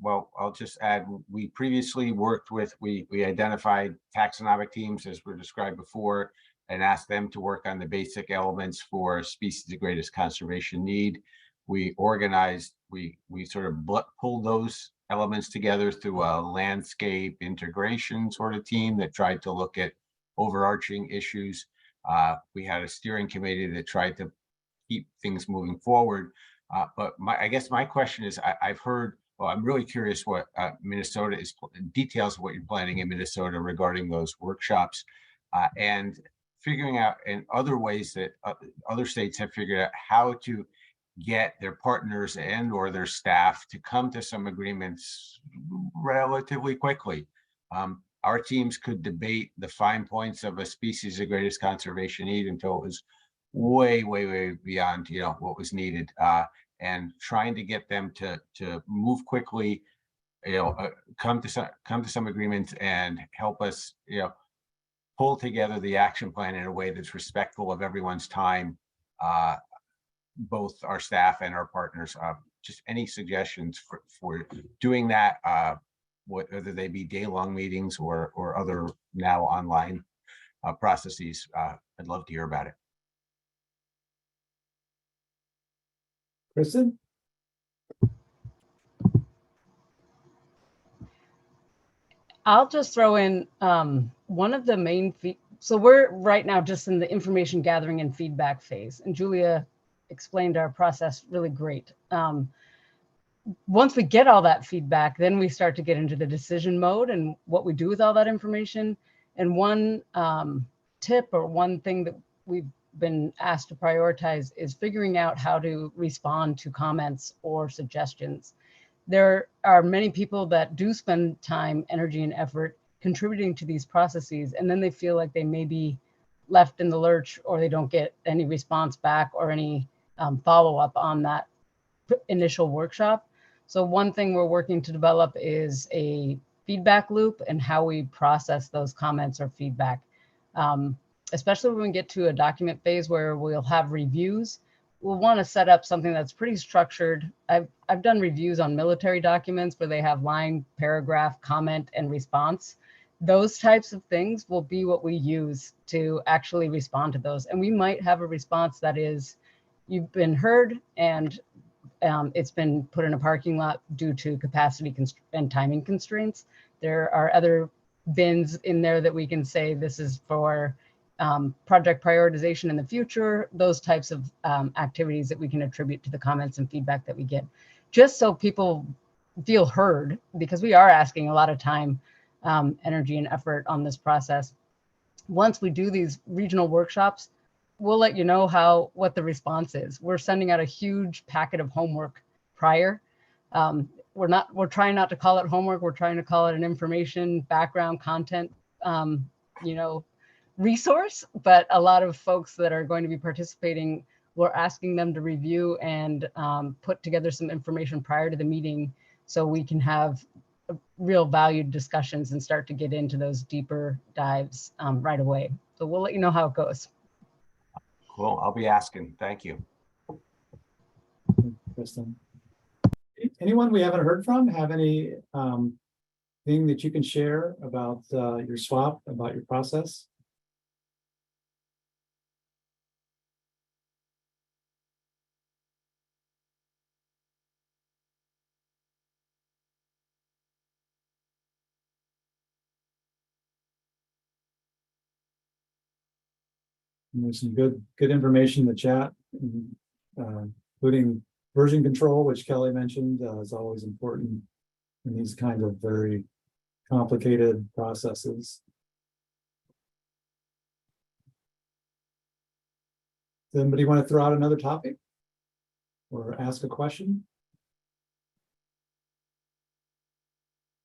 I'll just add, we previously worked with, we identified taxonomic teams as were described before, and asked them to work on the basic elements for species of greatest conservation need. We organized, we sort of pulled those elements together through a landscape integration sort of team that tried to look at overarching issues. We had a steering committee that tried to keep things moving forward. But I guess my question is, I've heard, well, I'm really curious what Minnesota is, details of what you're planning in Minnesota regarding those workshops. and figuring out in other ways that other states have figured out how to get their partners and or their staff to come to some agreements relatively quickly. Our teams could debate the fine points of a species of greatest conservation need until it was way beyond, what was needed, and trying to get them to move quickly, come to some agreements and help us, pull together the action plan in a way that's respectful of everyone's time, both our staff and our partners. Just any suggestions for doing that, whether they be day-long meetings or other now online processes, I'd love to hear about it. Kristen? I'll just throw in one of the main, so we're right now just in the information gathering and feedback phase, and Julia explained our process really great. Once we get all that feedback, then we start to get into the decision mode and what we do with all that information. And one tip or one thing that we've been asked to prioritize is figuring out how to respond to comments or suggestions. There are many people that do spend time, energy, and effort contributing to these processes, and then they feel like they may be left in the lurch, or they don't get any response back or any follow-up on that initial workshop. So one thing we're working to develop is a feedback loop and how we process those comments or feedback, especially when we get to a document phase where we'll have reviews. We'll want to set up something that's pretty structured. I've done reviews on military documents where they have line, paragraph, comment, and response. Those types of things will be what we use to actually respond to those. And we might have a response that is, you've been heard and it's been put in a parking lot due to capacity and timing constraints. There are other bins in there that we can say this is for project prioritization in the future, those types of activities that we can attribute to the comments and feedback that we get, just so people feel heard, because we are asking a lot of time, energy, and effort on this process. Once we do these regional workshops, we'll let you know what the response is. We're sending out a huge packet of homework prior. We're trying not to call it homework. We're trying to call it an information background content, resource, but a lot of folks that are going to be participating, we're asking them to review and put together some information prior to the meeting so we can have real valued discussions and start to get into those deeper dives right away. So we'll let you know how it goes. Cool. I'll be asking. Thank you. Kristen. Anyone we haven't heard from have any thing that you can share about your swap, about your process? And there's some good information in the chat, including version control, which Kelly mentioned is always important in these kinds of very complicated processes. Does anybody want to throw out another topic or ask a question?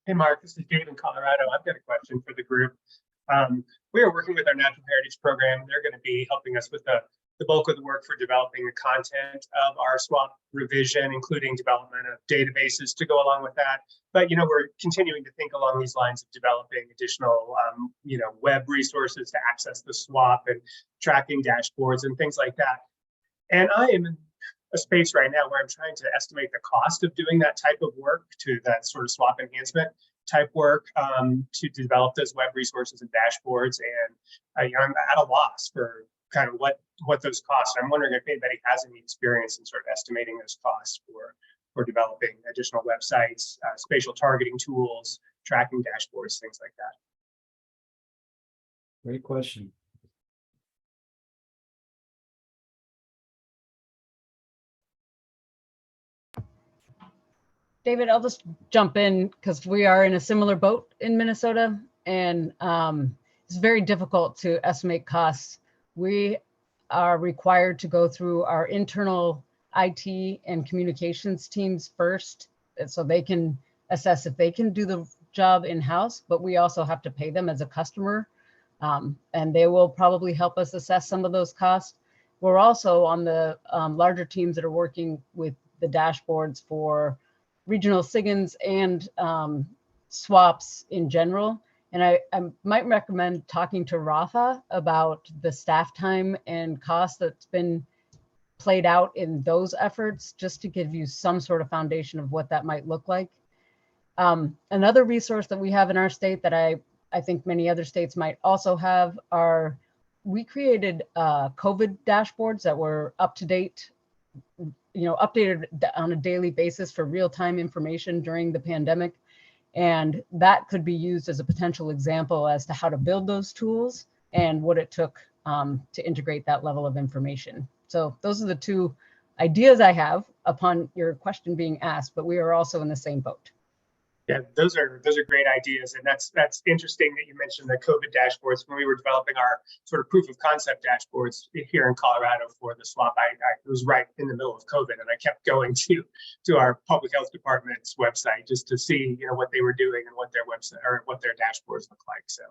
Hey, Mark, this is Dave in Colorado. I've got a question for the group. We are working with our Natural Heritage Program. They're going to be helping us with the bulk of the work for developing the content of our swap revision, including development of databases to go along with that. But, we're continuing to think along these lines of developing additional, web resources to access the swap and tracking dashboards and things like that. And I am in a space right now where I'm trying to estimate the cost of doing that type of work, to that sort of swap enhancement type work, to develop those web resources and dashboards. And I'm at a loss for kind of what those costs. I'm wondering if anybody has any experience in sort of estimating those costs for developing additional websites, spatial targeting tools, tracking dashboards, things like that. Great question. David, I'll just jump in because we are in a similar boat in Minnesota. And it's very difficult to estimate costs. We are required to go through our internal IT and communications teams first, so they can assess if they can do the job in-house, but we also have to pay them as a customer. And they will probably help us assess some of those costs. We're also on the larger teams that are working with the dashboards for regional SIGINs and swaps in general. And I might recommend talking to Rafa about the staff time and cost that's been played out in those efforts, just to give you some sort of foundation of what that might look like. Another resource that we have in our state that I think many other states might also have are, we created COVID dashboards that were up to date, updated on a daily basis for real-time information during the pandemic. And that could be used as a potential example as to how to build those tools and what it took to integrate that level of information. So those are the two ideas I have upon your question being asked, but we are also in the same boat. Yeah, those are great ideas, and that's interesting that you mentioned the COVID dashboards. When we were developing our sort of proof of concept dashboards here in Colorado for the swap, I was right in the middle of COVID, and I kept going to our public health department's website just to see what they were doing and what their website or what their dashboards look like. So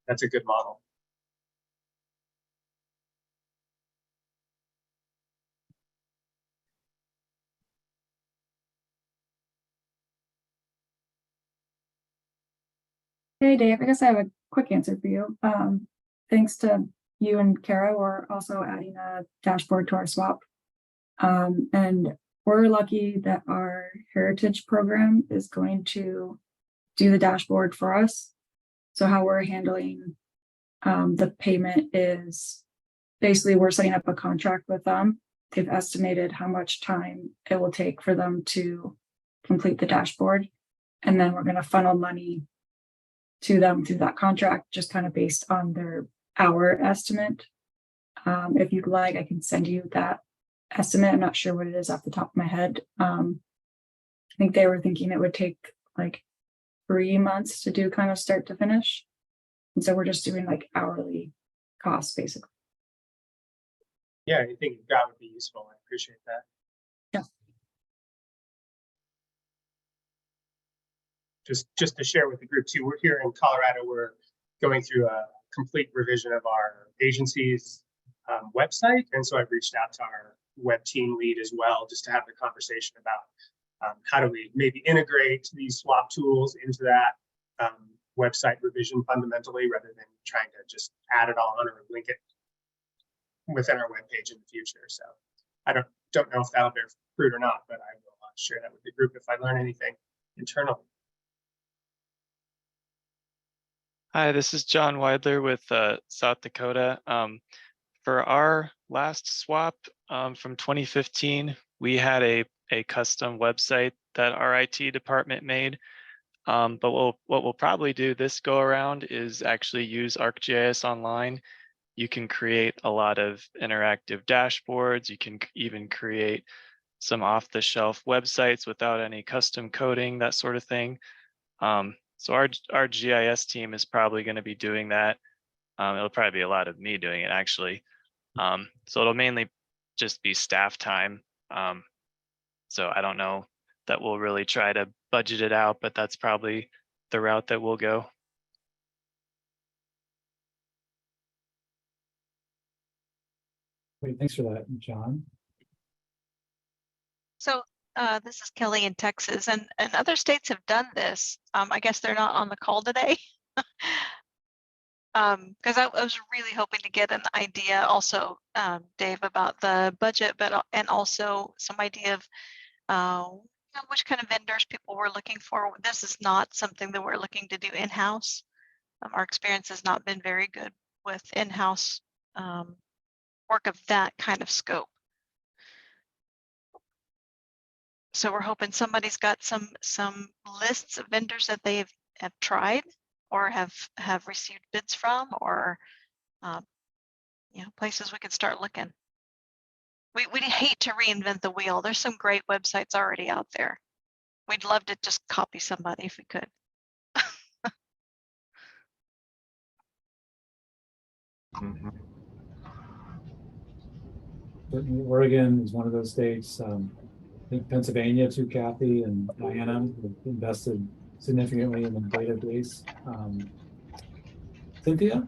that's a good model. Hey, Dave, I guess I have a quick answer for you. Thanks to you and Kara, we're also adding a dashboard to our swap. And we're lucky that our heritage program is going to do the dashboard for us. So how we're handling the payment is basically we're setting up a contract with them. They've estimated how much time it will take for them to complete the dashboard. And then we're going to funnel money to them through that contract, just kind of based on their hour estimate. If you'd like, I can send you that estimate. I'm not sure what it is off the top of my head. I think they were thinking it would take like 3 months to do kind of start to finish. And so we're just doing like hourly costs basically. Yeah, I think that would be useful. I appreciate that. Yeah. Just to share with the group too, we're here in Colorado. We're going through a complete revision of our agency's website, and so I've reached out to our web team lead as well, just to have the conversation about how do we maybe integrate these swap tools into that website revision fundamentally, rather than trying to just add it on or link it within our webpage in the future. So I don't know if that'll bear fruit or not, but I will share that with the group if I learn anything internally. Hi, this is John Weidler with South Dakota. For our last swap from 2015, we had a custom website that our IT department made. But what we'll probably do this go around is actually use ArcGIS Online. You can create a lot of interactive dashboards. You can even create some off-the-shelf websites without any custom coding, that sort of thing. So our GIS team is probably going to be doing that. It'll probably be a lot of me doing it actually. So it'll mainly just be staff time. So I don't know that we'll really try to budget it out, but that's probably the route that we'll go. Great, thanks for that, John. So this is Kelly in Texas, and other states have done this. I guess they're not on the call today. Because I was really hoping to get an idea also, Dave, about the budget, and also some idea of which kind of vendors people were looking for. This is not something that we're looking to do in-house. Our experience has not been very good with in-house work of that kind of scope. So we're hoping somebody's got some lists of vendors that they have tried or have received bids from, or places we could start looking. We'd hate to reinvent the wheel. There's some great websites already out there. We'd love to just copy somebody if we could. Mhm. Certainly Oregon is one of those states. I think Pennsylvania too, Kathy and Diana have invested significantly in the database. Cynthia?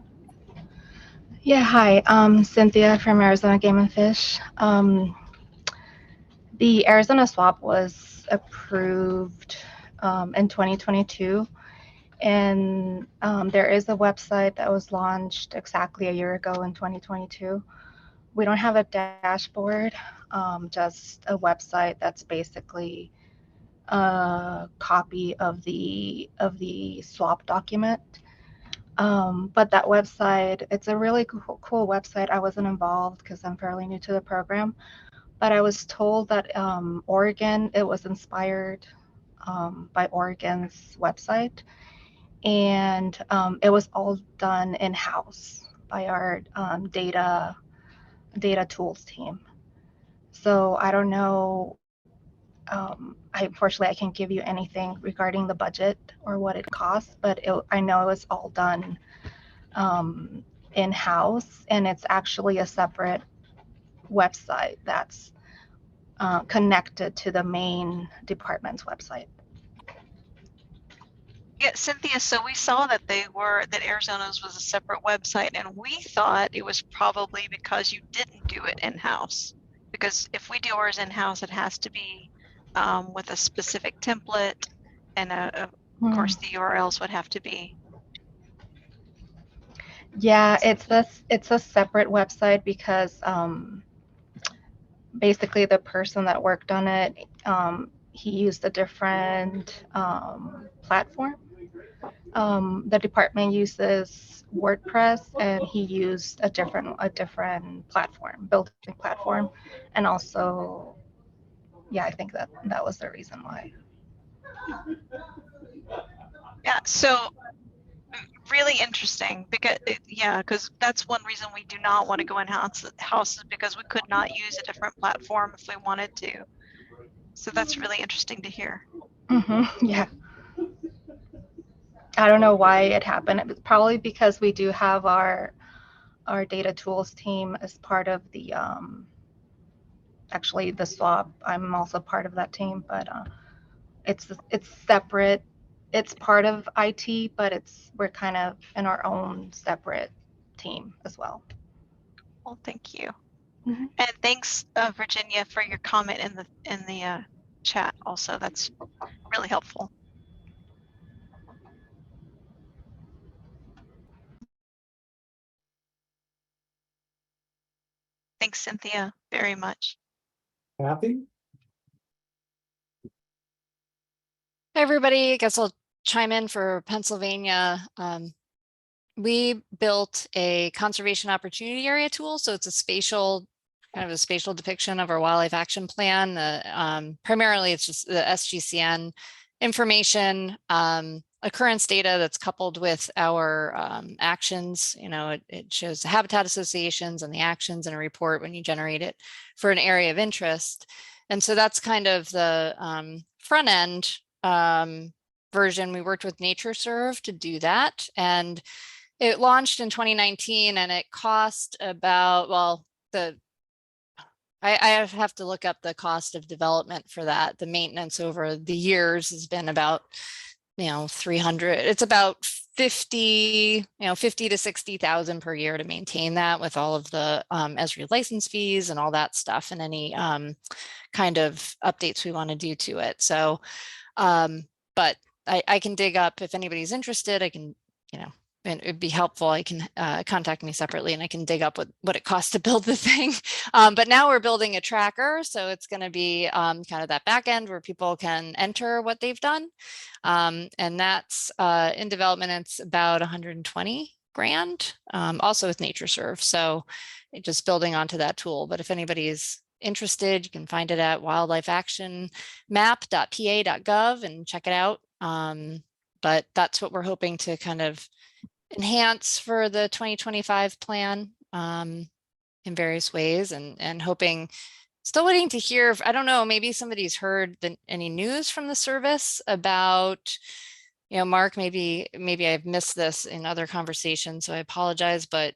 Yeah, hi. Cynthia from Arizona Game and Fish. The Arizona swap was approved in 2022, and there is a website that was launched exactly a year ago in 2022. We don't have a dashboard, just a website that's basically a copy of the swap document. But that website, it's a really cool website. I wasn't involved because I'm fairly new to the program, but I was told that Oregon, it was inspired by Oregon's website, and it was all done in-house by our data tools team. So I don't know. Unfortunately, I can't give you anything regarding the budget or what it costs, but I know it was all done in-house, and it's actually a separate website that's connected to the main department's website. Yeah, Cynthia, so we saw that that Arizona's was a separate website, and we thought it was probably because you didn't do it in-house. Because if we do ours in-house, it has to be with a specific template, and of course the URLs would have to be. Yeah, it's a separate website because basically the person that worked on it, he used a different platform. The department uses WordPress, and he used a different platform, built-in platform, and also, yeah, I think that was the reason why. Yeah, so really interesting because because that's one reason we do not want to go in-house is because we could not use a different platform if we wanted to. So that's really interesting to hear. Yeah. I don't know why it happened. It was probably because we do have our data tools team as part of the actually the swap. I'm also part of that team, but it's separate. It's part of IT, but we're kind of in our own separate team as well. Well, thank you. And thanks, Virginia, for your comment in the chat. Also, that's really helpful. Thanks, Cynthia, very much. Kathy? Hi, everybody. I guess I'll chime in for Pennsylvania. We built a conservation opportunity area tool. So it's kind of a spatial depiction of our wildlife action plan. Primarily, it's just the SGCN information, occurrence data that's coupled with our actions. It shows the habitat associations and the actions in a report when you generate it for an area of interest. And so that's kind of the front end version. We worked with NatureServe to do that, and it launched in 2019, and it cost about, well, I have to look up the cost of development for that. The maintenance over the years has been about 300. It's about 50 to 60,000 per year to maintain that, with all of the Esri license fees and all that stuff, and any kind of updates we want to do to it. So but I can dig up, if anybody's interested, I can, and it'd be helpful, I can contact me separately, and I can dig up what it costs to build the thing. But now we're building a tracker, so it's going to be kind of that back end where people can enter what they've done. And that's in development. It's about 120 grand, also with NatureServe. So just building onto that tool. But if anybody's interested, you can find it at wildlifeactionmap.pa.gov and check it out. But that's what we're hoping to kind of enhance for the 2025 plan in various ways, and hoping, still waiting to hear. I don't know, maybe somebody's heard any news from the service about, Mark, maybe I've missed this in other conversations, so I apologize, but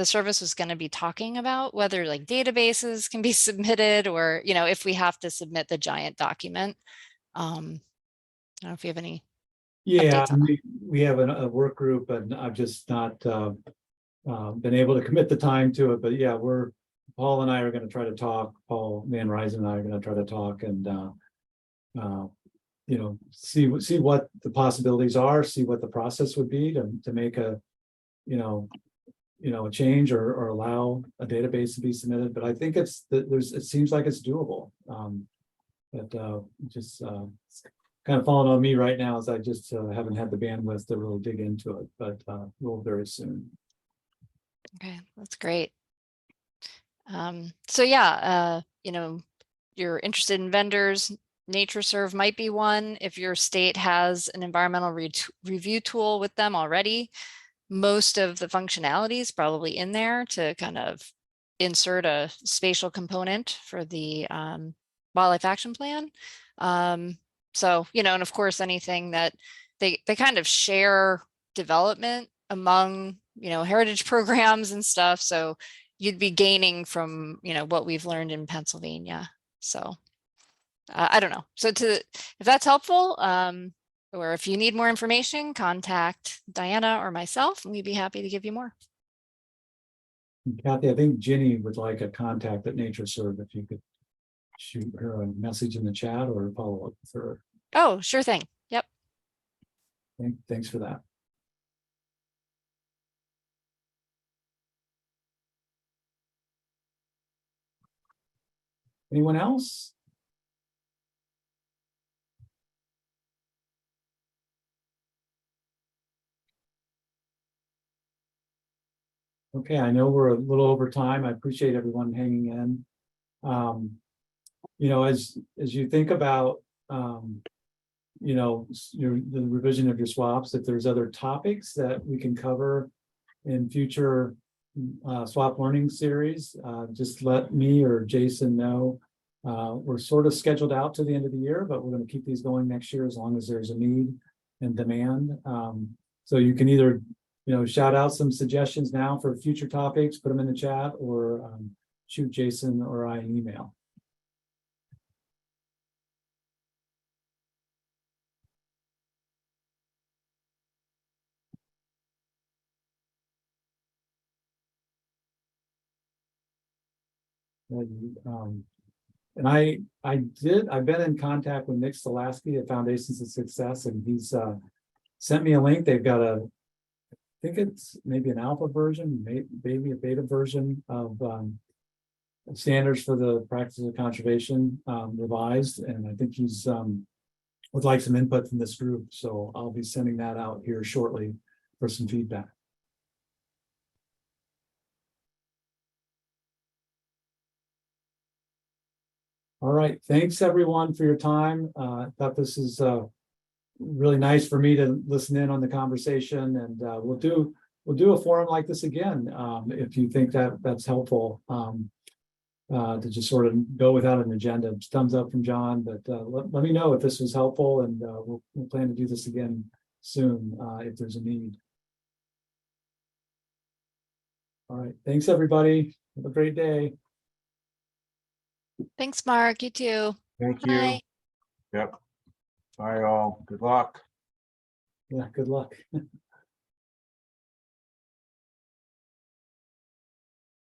the service was going to be talking about, whether like databases can be submitted or, you know, if we have to submit the giant document. I don't know if you have any. Yeah, updates on that. we have a work group and I've just not been able to commit the time to it, but yeah, Paul and I are gonna try to talk, Paul Van Ryzen and I are gonna try to talk and you know, see what the possibilities are, see what the process would be to make a, you know, a change or allow a database to be submitted, but I think it seems like it's doable. But just it's kind of falling on me right now as I just haven't had the bandwidth to really dig into it, but we'll very soon. Okay, that's great. So yeah, you know, you're interested in vendors, NatureServe might be one. If your state has an environmental review tool with them already, most of the functionality is probably in there to kind of insert a spatial component for the wildlife action plan. So, you know, and of course, anything that they kind of share development among, you know, heritage programs and stuff. So you'd be gaining from, you know, what we've learned in Pennsylvania. So I don't know. So if that's helpful, or if you need more information, contact Diana or myself, and we'd be happy to give you more. Kathy, I think Ginny would like a contact at NatureServe if you could shoot her a message in the chat or follow up with her. Oh, sure thing. Yep. Thanks for that. Anyone else? Okay, I know we're a little over time. I appreciate everyone hanging in. You know, as you think about, you know, the revision of your swaps, if there's other topics that we can cover in future swap learning series, just let me or Jason know. We're sort of scheduled out to the end of the year, but we're going to keep these going next year as long as there's a need and demand. So you can either, you know, shout out some suggestions now for future topics, put them in the chat, or shoot Jason or I an email. And I've been in contact with Nick Stolasky at Foundations of Success, and he's sent me a link. They've got I think it's maybe an alpha version, maybe a beta version of standards for the practice of conservation revised. And I think he's would like some input from this group. So I'll be sending that out here shortly for some feedback. All right, thanks everyone for your time. I thought this is really nice for me to listen in on the conversation, and we'll do a forum like this again if you think that's helpful. To just sort of go without an agenda. Thumbs up from John, but let me know if this was helpful, and we'll plan to do this again soon if there's a need. All right, thanks everybody. Have a great day. Thanks, Mark. You too. Thank Bye. you. Yep. Bye all. Good luck. Yeah, good luck.